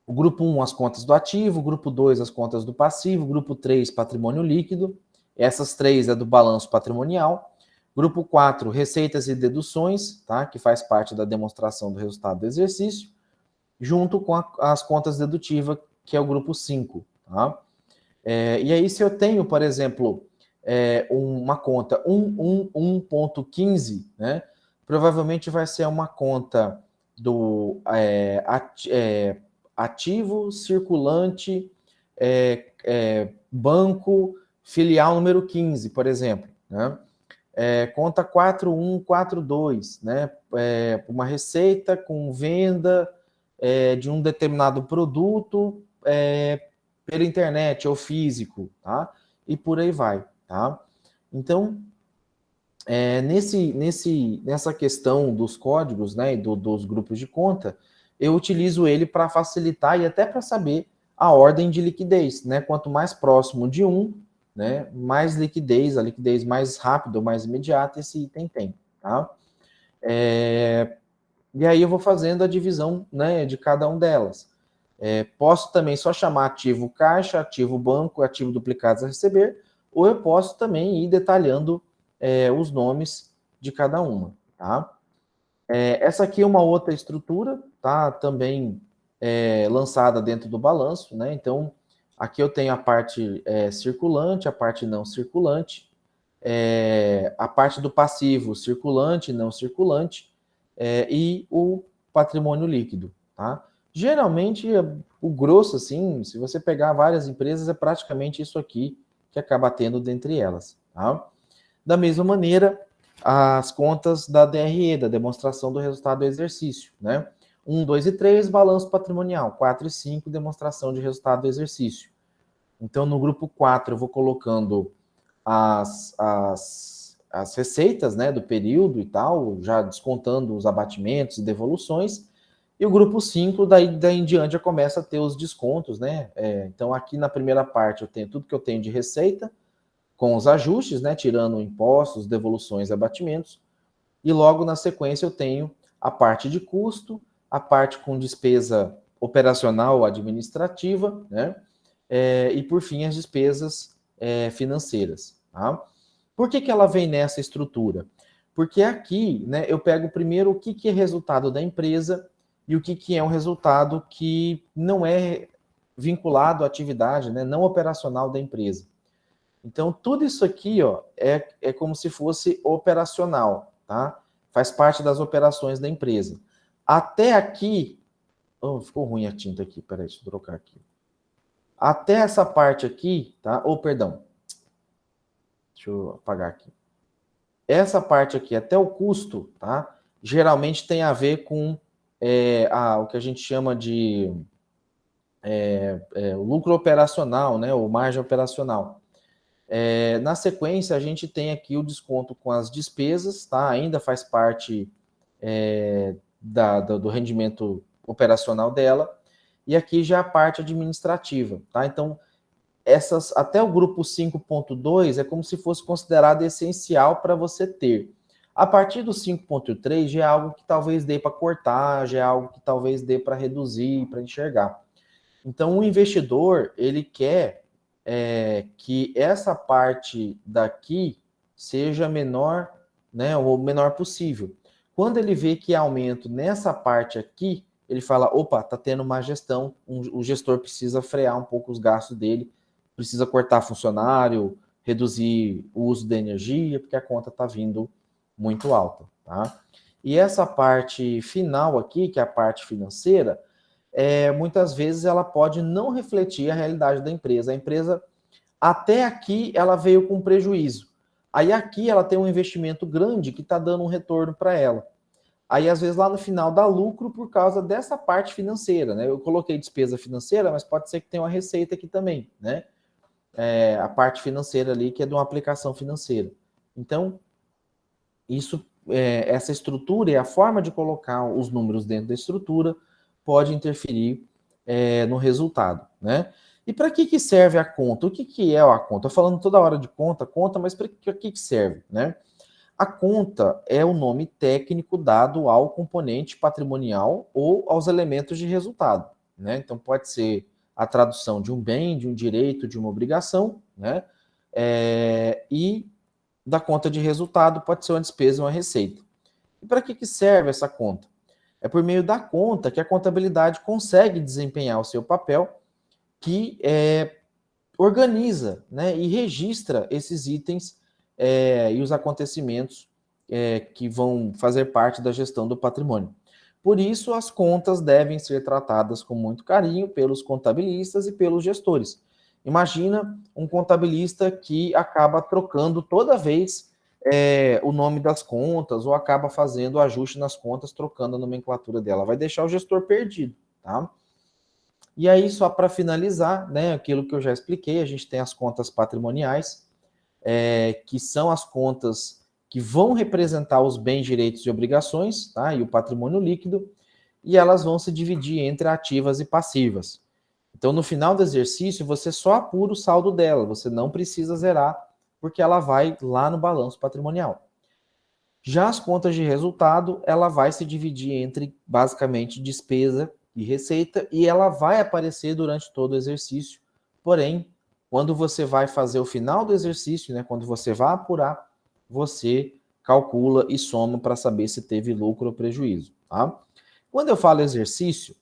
O grupo 1, as contas do ativo, o grupo 2, as contas do passivo, o grupo 3, patrimônio líquido, essas 3 é do balanço patrimonial. Grupo 4, receitas e deduções, tá? Que faz parte da demonstração do resultado do exercício, junto com as contas dedutivas, que é o grupo 5, tá? E aí, se eu tenho, por exemplo, uma conta 1.15, né? Provavelmente vai ser uma conta do ativo, circulante, banco, filial número 15, por exemplo, né? Conta 4142, né? Uma receita com venda de um determinado produto pela internet ou físico, tá? E por aí vai, tá? Então, nessa questão dos códigos, né, e dos grupos de conta, eu utilizo ele para facilitar e até para saber a ordem de liquidez, né? Quanto mais próximo de né, mais liquidez, a liquidez mais rápida ou mais imediata esse item tem, tá? E aí eu vou fazendo a divisão, né, de cada um delas. Posso também só chamar ativo caixa, ativo banco, ativo duplicados a receber, ou eu posso também ir detalhando os nomes de cada uma, tá? Essa aqui é uma outra estrutura, tá? Também lançada dentro do balanço, né? Então, aqui eu tenho a parte circulante, a parte não circulante, a parte do passivo circulante, não circulante, e o patrimônio líquido, tá? Geralmente, o grosso, assim, se você pegar várias empresas, é praticamente isso aqui que acaba tendo dentre elas, tá? Da mesma maneira, as contas da DRE, da demonstração do resultado do exercício, né? 1, 2 e 3, balanço patrimonial. 4 e 5, demonstração de resultado do exercício. Então, no grupo 4, eu vou colocando as receitas, né, do período e tal, já descontando os abatimentos e devoluções. E o grupo 5, daí em diante, já começa a ter os descontos, né? Então, aqui na primeira parte, eu tenho tudo que eu tenho de receita, com os ajustes, né, tirando impostos, devoluções e abatimentos. E logo na sequência eu tenho a parte de custo, a parte com despesa operacional administrativa, né? E por fim as despesas financeiras. Tá? Por que ela vem nessa estrutura? Porque aqui, né, eu pego primeiro o que é resultado da empresa e o que é um resultado que não é vinculado à atividade, né, não operacional da empresa. Então, tudo isso aqui, ó, é como se fosse operacional, tá? Faz parte das operações da empresa. Até aqui... Oh, ficou ruim a tinta aqui, peraí, deixa eu trocar aqui. Até essa parte aqui, tá? Perdão. Deixa eu apagar aqui. Essa parte aqui, até o custo, tá? Geralmente tem a ver com o que a gente chama de lucro operacional, né? Ou margem operacional. Na sequência, a gente tem aqui o desconto com as despesas, tá? Ainda faz parte do rendimento operacional dela. E aqui já a parte administrativa, tá? Então, até o grupo 5.2 é como se fosse considerado essencial para você ter. A partir do 5.3 já é algo que talvez dê para cortar, já é algo que talvez dê para reduzir, para enxergar. Então, o investidor, ele quer que essa parte daqui seja menor, né, o menor possível. Quando ele vê que há aumento nessa parte aqui, ele fala, opa, tá tendo má gestão, o gestor precisa frear um pouco os gastos dele, precisa cortar funcionário, reduzir o uso da energia, porque a conta está vindo muito alta, tá? E essa parte final aqui, que é a parte financeira, muitas vezes ela pode não refletir a realidade da empresa. A empresa, até aqui, ela veio com prejuízo. Aí aqui ela tem um investimento grande que está dando um retorno para ela. Aí, às vezes, lá no final dá lucro por causa dessa parte financeira, né? Eu coloquei despesa financeira, mas pode ser que tenha uma receita aqui também, né? A parte financeira ali, que é de uma aplicação financeira. Então, essa estrutura e a forma de colocar os números dentro da estrutura pode interferir no resultado, né? E para que serve a conta? O que é a conta? Estou falando toda hora de conta, mas para que serve, né? A conta é o nome técnico dado ao componente patrimonial ou aos elementos de resultado, né? Então pode ser a tradução de um bem, de um direito, de uma obrigação, né? E da conta de resultado pode ser uma despesa ou uma receita. E para que serve essa conta? É por meio da conta que a contabilidade consegue desempenhar o seu papel, que organiza, né, e registra esses itens e os acontecimentos que vão fazer parte da gestão do patrimônio. Por isso, as contas devem ser tratadas com muito carinho pelos contabilistas e pelos gestores. Imagina um contabilista que acaba trocando toda vez o nome das contas ou acaba fazendo ajuste nas contas, trocando a nomenclatura dela. Vai deixar o gestor perdido, tá? E aí, só para finalizar, né, aquilo que eu já expliquei, a gente tem as contas patrimoniais, que são as contas que vão representar os bens, direitos e obrigações, tá? E o patrimônio líquido, e elas vão se dividir entre ativas e passivas. Então, no final do exercício, você só apura o saldo dela, você não precisa zerar, porque ela vai lá no balanço patrimonial. Já as contas de resultado, ela vai se dividir entre, basicamente, despesa e receita, e ela vai aparecer durante todo o exercício. Porém, quando você vai fazer o final do exercício, né, quando você vai apurar, você calcula e soma para saber se teve lucro ou prejuízo. Tá? Quando eu falo exercício,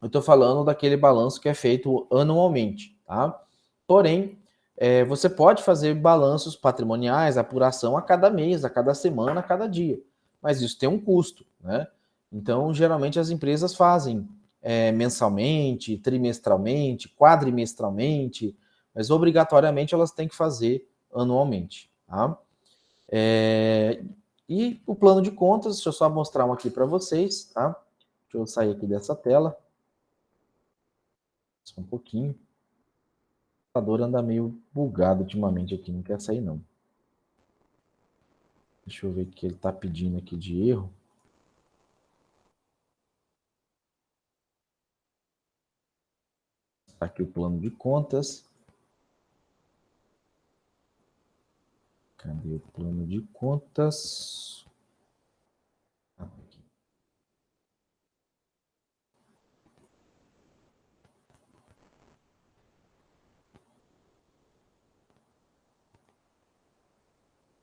eu estou falando daquele balanço que é feito anualmente. Tá? Porém, você pode fazer balanços patrimoniais, apuração a cada mês, a cada semana, a cada dia. Mas isso tem um custo, né? Então, geralmente as empresas fazem mensalmente, trimestralmente, quadrimestralmente, mas obrigatoriamente elas têm que fazer anualmente, tá? E o plano de contas, deixa eu só mostrar um aqui para vocês, tá? Deixa eu sair aqui dessa tela. Só um pouquinho. O computador anda meio bugado ultimamente aqui, não quer sair não. Deixa eu ver o que ele está pedindo aqui de erro. Tá aqui o plano de contas. Cadê o plano de contas? Aqui.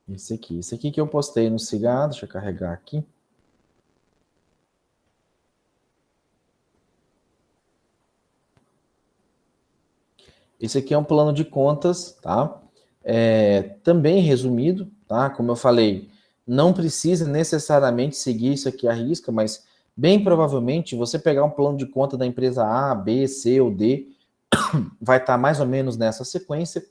Esse aqui que eu postei no Cigar, deixa eu carregar aqui. Esse aqui é um plano de contas, tá? Também resumido, tá? Como eu falei, não precisa necessariamente seguir isso aqui à risca, mas bem provavelmente você pegar um plano de conta da empresa A, B, C ou D, vai estar mais ou menos nessa sequência.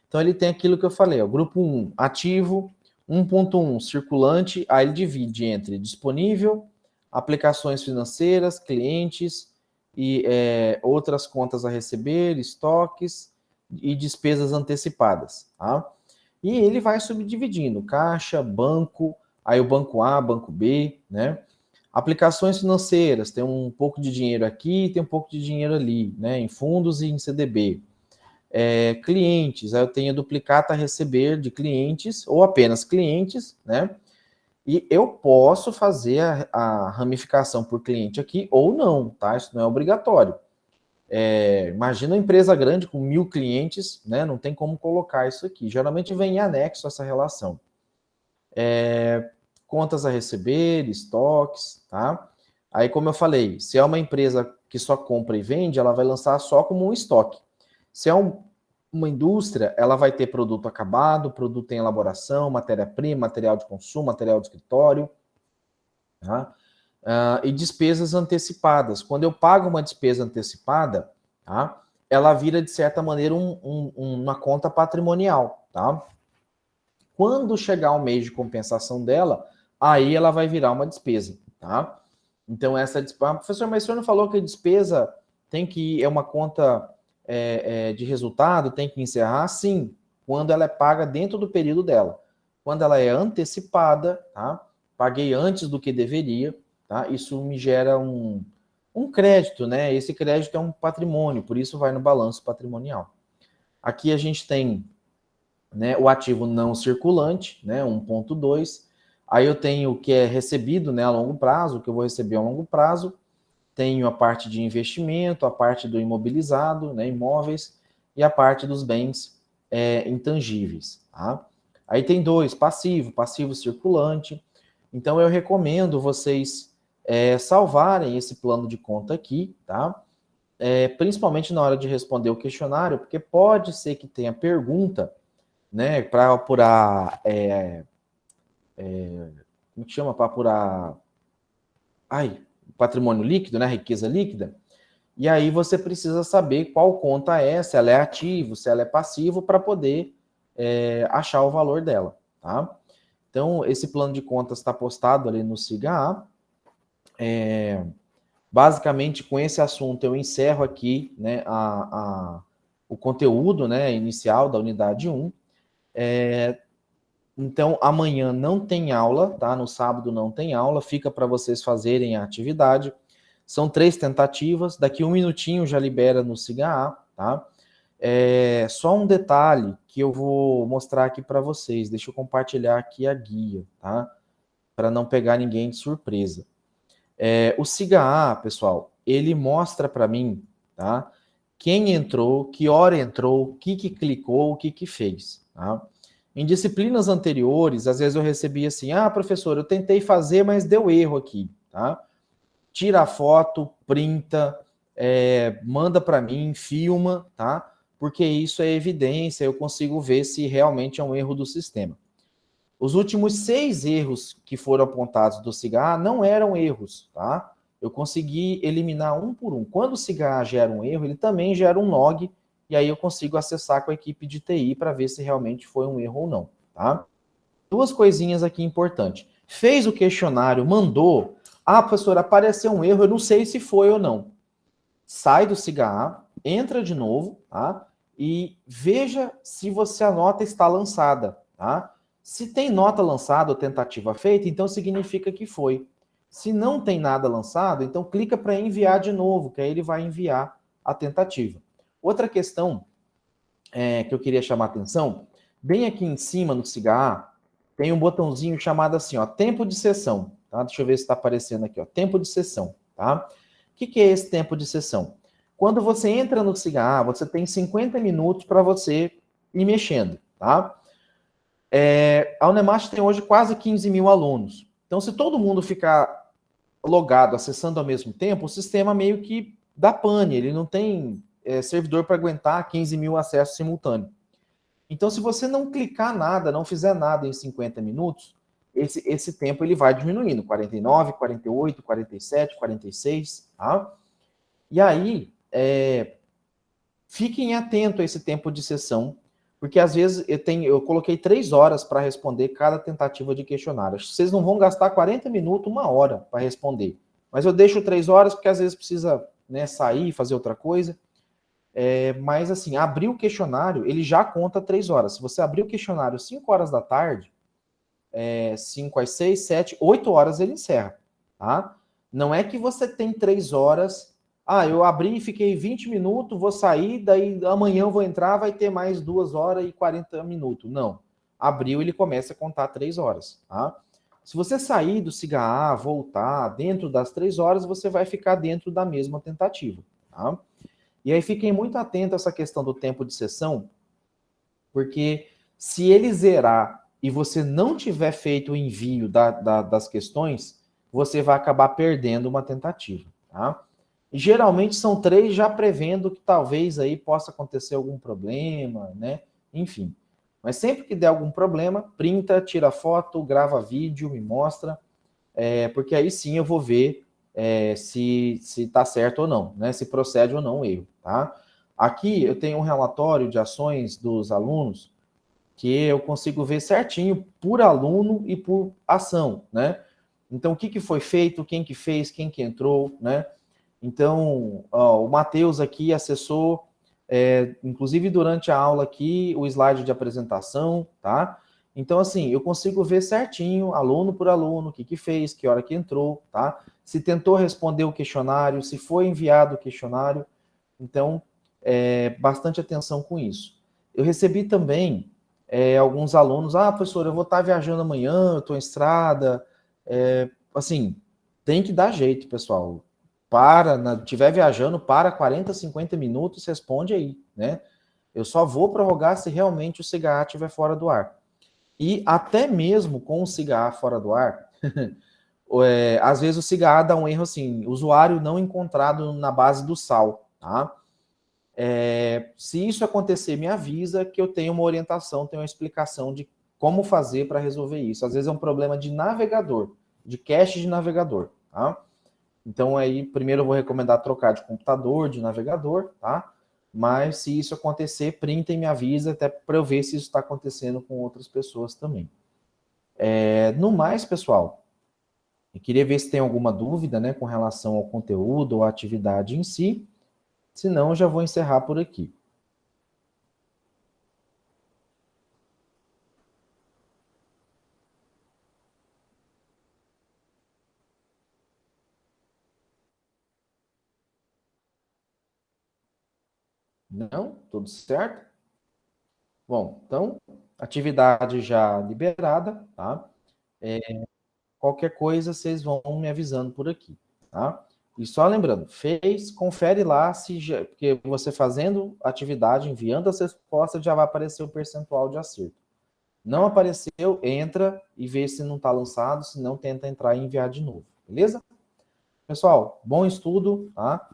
Então ele tem aquilo que eu falei, ó, grupo 1, ativo, 1.1, circulante, aí ele divide entre disponível, aplicações financeiras, clientes e outras contas a receber, estoques e despesas antecipadas, tá? E ele vai subdividindo, caixa, banco, aí o banco A, banco B, né? Aplicações financeiras, tem um pouco de dinheiro aqui, tem um pouco de dinheiro ali, né? Em fundos e em CDB. Clientes, aí eu tenho duplicata a receber de clientes, ou apenas clientes, né? E eu posso fazer a ramificação por cliente aqui ou não, tá? Isso não é obrigatório. Imagina uma empresa grande com 1.000 clientes, né? Não tem como colocar isso aqui. Geralmente vem em anexo essa relação. Contas a receber, estoques, tá? Aí, como eu falei, se é uma empresa que só compra e vende, ela vai lançar só como um estoque. Se é uma indústria, ela vai ter produto acabado, produto em elaboração, matéria-prima, material de consumo, material de escritório. tá? E despesas antecipadas. Quando eu pago uma despesa antecipada, tá? Ela vira, de certa maneira, uma conta patrimonial, tá? Quando chegar o mês de compensação dela, aí ela vai virar uma despesa, tá? Então, essa despesa... Professor, mas o senhor não falou que a despesa tem que... É uma conta de resultado, tem que encerrar? Sim, quando ela é paga dentro do período dela. Quando ela é antecipada, tá? Paguei antes do que deveria, tá? Isso me gera um crédito, né? Esse crédito é um patrimônio, por isso vai no balanço patrimonial. Aqui a gente tem, né, o ativo não circulante, né, 1.2. Aí eu tenho o que é recebido, né, a longo prazo, o que eu vou receber a longo prazo. Tenho a parte de investimento, a parte do imobilizado, né, imóveis, e a parte dos bens intangíveis. Tá? Aí tem dois, passivo circulante. Então eu recomendo vocês salvarem esse plano de conta aqui, tá? Principalmente na hora de responder o questionário, porque pode ser que tenha pergunta, né, para apurar, como que chama? Para apurar, patrimônio líquido, né, riqueza líquida. E aí você precisa saber qual conta é, se ela é ativo, se ela é passivo, para poder achar o valor dela, tá? Então, esse plano de contas está postado ali no SIGA A. Basicamente, com esse assunto, eu encerro aqui, né, o conteúdo, né, inicial da unidade 1. Então, amanhã não tem aula, tá? No sábado não tem aula, fica para vocês fazerem a atividade. São 3 tentativas, daqui 1 minutinho já libera no SIGA A, tá? Só um detalhe que eu vou mostrar aqui para vocês, deixa eu compartilhar aqui a guia, tá? Para não pegar ninguém de surpresa. O SIGA A, pessoal, ele mostra para mim, tá? Quem entrou, que hora entrou, o que clicou, o que fez, tá? Em disciplinas anteriores, às vezes eu recebia assim, professor, eu tentei fazer, mas deu erro aqui, tá? Tira a foto, printa, manda para mim, filma, tá? Porque isso é evidência, eu consigo ver se realmente é um erro do sistema. Os últimos 6 erros que foram apontados do SIGA não eram erros, tá? Eu consegui eliminar um por um. Quando o SIGA gera um erro, ele também gera um log, e aí eu consigo acessar com a equipe de TI para ver se realmente foi um erro ou não, tá? 2 coisinhas aqui importantes. Fez o questionário, mandou. Professor, apareceu um erro, eu não sei se foi ou não. Sai do SIGA A, entra de novo, tá? E veja se a nota está lançada, tá? Se tem nota lançada ou tentativa feita, então significa que foi. Se não tem nada lançado, então clica para enviar de novo, que aí ele vai enviar a tentativa. Outra questão que eu queria chamar a atenção, bem aqui em cima no SIGA A, tem um botãozinho chamado assim, ó, tempo de sessão, tá? Deixa eu ver se está aparecendo aqui, ó, tempo de sessão, tá? O que é esse tempo de sessão? Quando você entra no SIGA A, você tem 50 minutos para você ir mexendo, tá? A Unemate tem hoje quase 15 mil alunos. Então, se todo mundo ficar logado, acessando ao mesmo tempo, o sistema meio que dá pane, ele não tem servidor para aguentar 15 mil acessos simultâneos. Então, se você não clicar nada, não fizer nada em 50 minutos, esse tempo ele vai diminuindo, 49, 48, 47, 46, tá? E aí, fiquem atentos a esse tempo de sessão, porque às vezes eu coloquei 3 horas para responder cada tentativa de questionário. Vocês não vão gastar 40 minutos, 1 hora para responder. Mas eu deixo 3 horas porque às vezes precisa, né, sair, fazer outra coisa. Mas assim, abrir o questionário, ele já conta 3 horas. Se você abrir o questionário 5 horas da tarde, 5 às 6, 7, 8 horas ele encerra, tá? Não é que você tem 3 horas, eu abri e fiquei 20 minutos, vou sair, daí amanhã eu vou entrar, vai ter mais 2 horas e 40 minutos. Não. Abriu, ele começa a contar 3 horas, tá? Se você sair do SIGA A, voltar dentro das 3 horas, você vai ficar dentro da mesma tentativa, tá? E aí fiquem muito atentos a essa questão do tempo de sessão, porque se ele zerar e você não tiver feito o envio das questões, você vai acabar perdendo uma tentativa, tá? E geralmente são 3 já prevendo que talvez aí possa acontecer algum problema, né? Enfim. Mas sempre que der algum problema, printa, tira foto, grava vídeo, me mostra, porque aí sim eu vou ver se está certo ou não, né? Se procede ou não o erro, tá? Aqui eu tenho um relatório de ações dos alunos que eu consigo ver certinho por aluno e por ação, né? Então, o que foi feito, quem que fez, quem que entrou, né? Então, ó, o Matheus aqui acessou, inclusive durante a aula aqui, o slide de apresentação, tá? Então, assim, eu consigo ver certinho, aluno por aluno, o que fez, que hora que entrou, tá? Se tentou responder o questionário, se foi enviado o questionário. Então, bastante atenção com isso. Eu recebi também alguns alunos, professor, eu vou estar viajando amanhã, eu estou em estrada. Assim, tem que dar jeito, pessoal. Estiver viajando, para 40, 50 minutos, responde aí, né? Eu só vou prorrogar se realmente o CGA estiver fora do ar. E até mesmo com o CGA fora do ar, às vezes o CGA dá um erro assim, usuário não encontrado na base do SAL, tá? Se isso acontecer, me avisa que eu tenho uma orientação, tenho uma explicação de como fazer para resolver isso. Às vezes é um problema de navegador, de cache de navegador, tá? Então aí, primeiro eu vou recomendar trocar de computador, de navegador, tá? Mas se isso acontecer, printa e me avisa até para eu ver se isso está acontecendo com outras pessoas também. No mais, pessoal, eu queria ver se tem alguma dúvida, né, com relação ao conteúdo ou à atividade em si. Se não, eu já vou encerrar por aqui. Não? Tudo certo? Bom, então, atividade já liberada, tá? Qualquer coisa, vocês vão me avisando por aqui, tá? E só lembrando, fez, confere lá, porque você fazendo atividade, enviando as respostas, já vai aparecer o percentual de acerto. Não apareceu, entra e vê se não está lançado, se não, tenta entrar e enviar de novo, beleza? Pessoal, bom estudo, tá?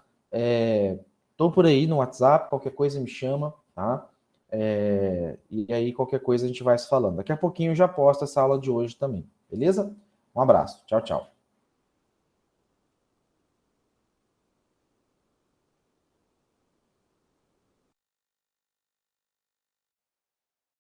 Tô por aí no WhatsApp, qualquer coisa me chama, tá? E aí, qualquer coisa a gente vai se falando. Daqui a pouquinho eu já posto essa aula de hoje também, beleza? Um abraço. Tchau, tchau.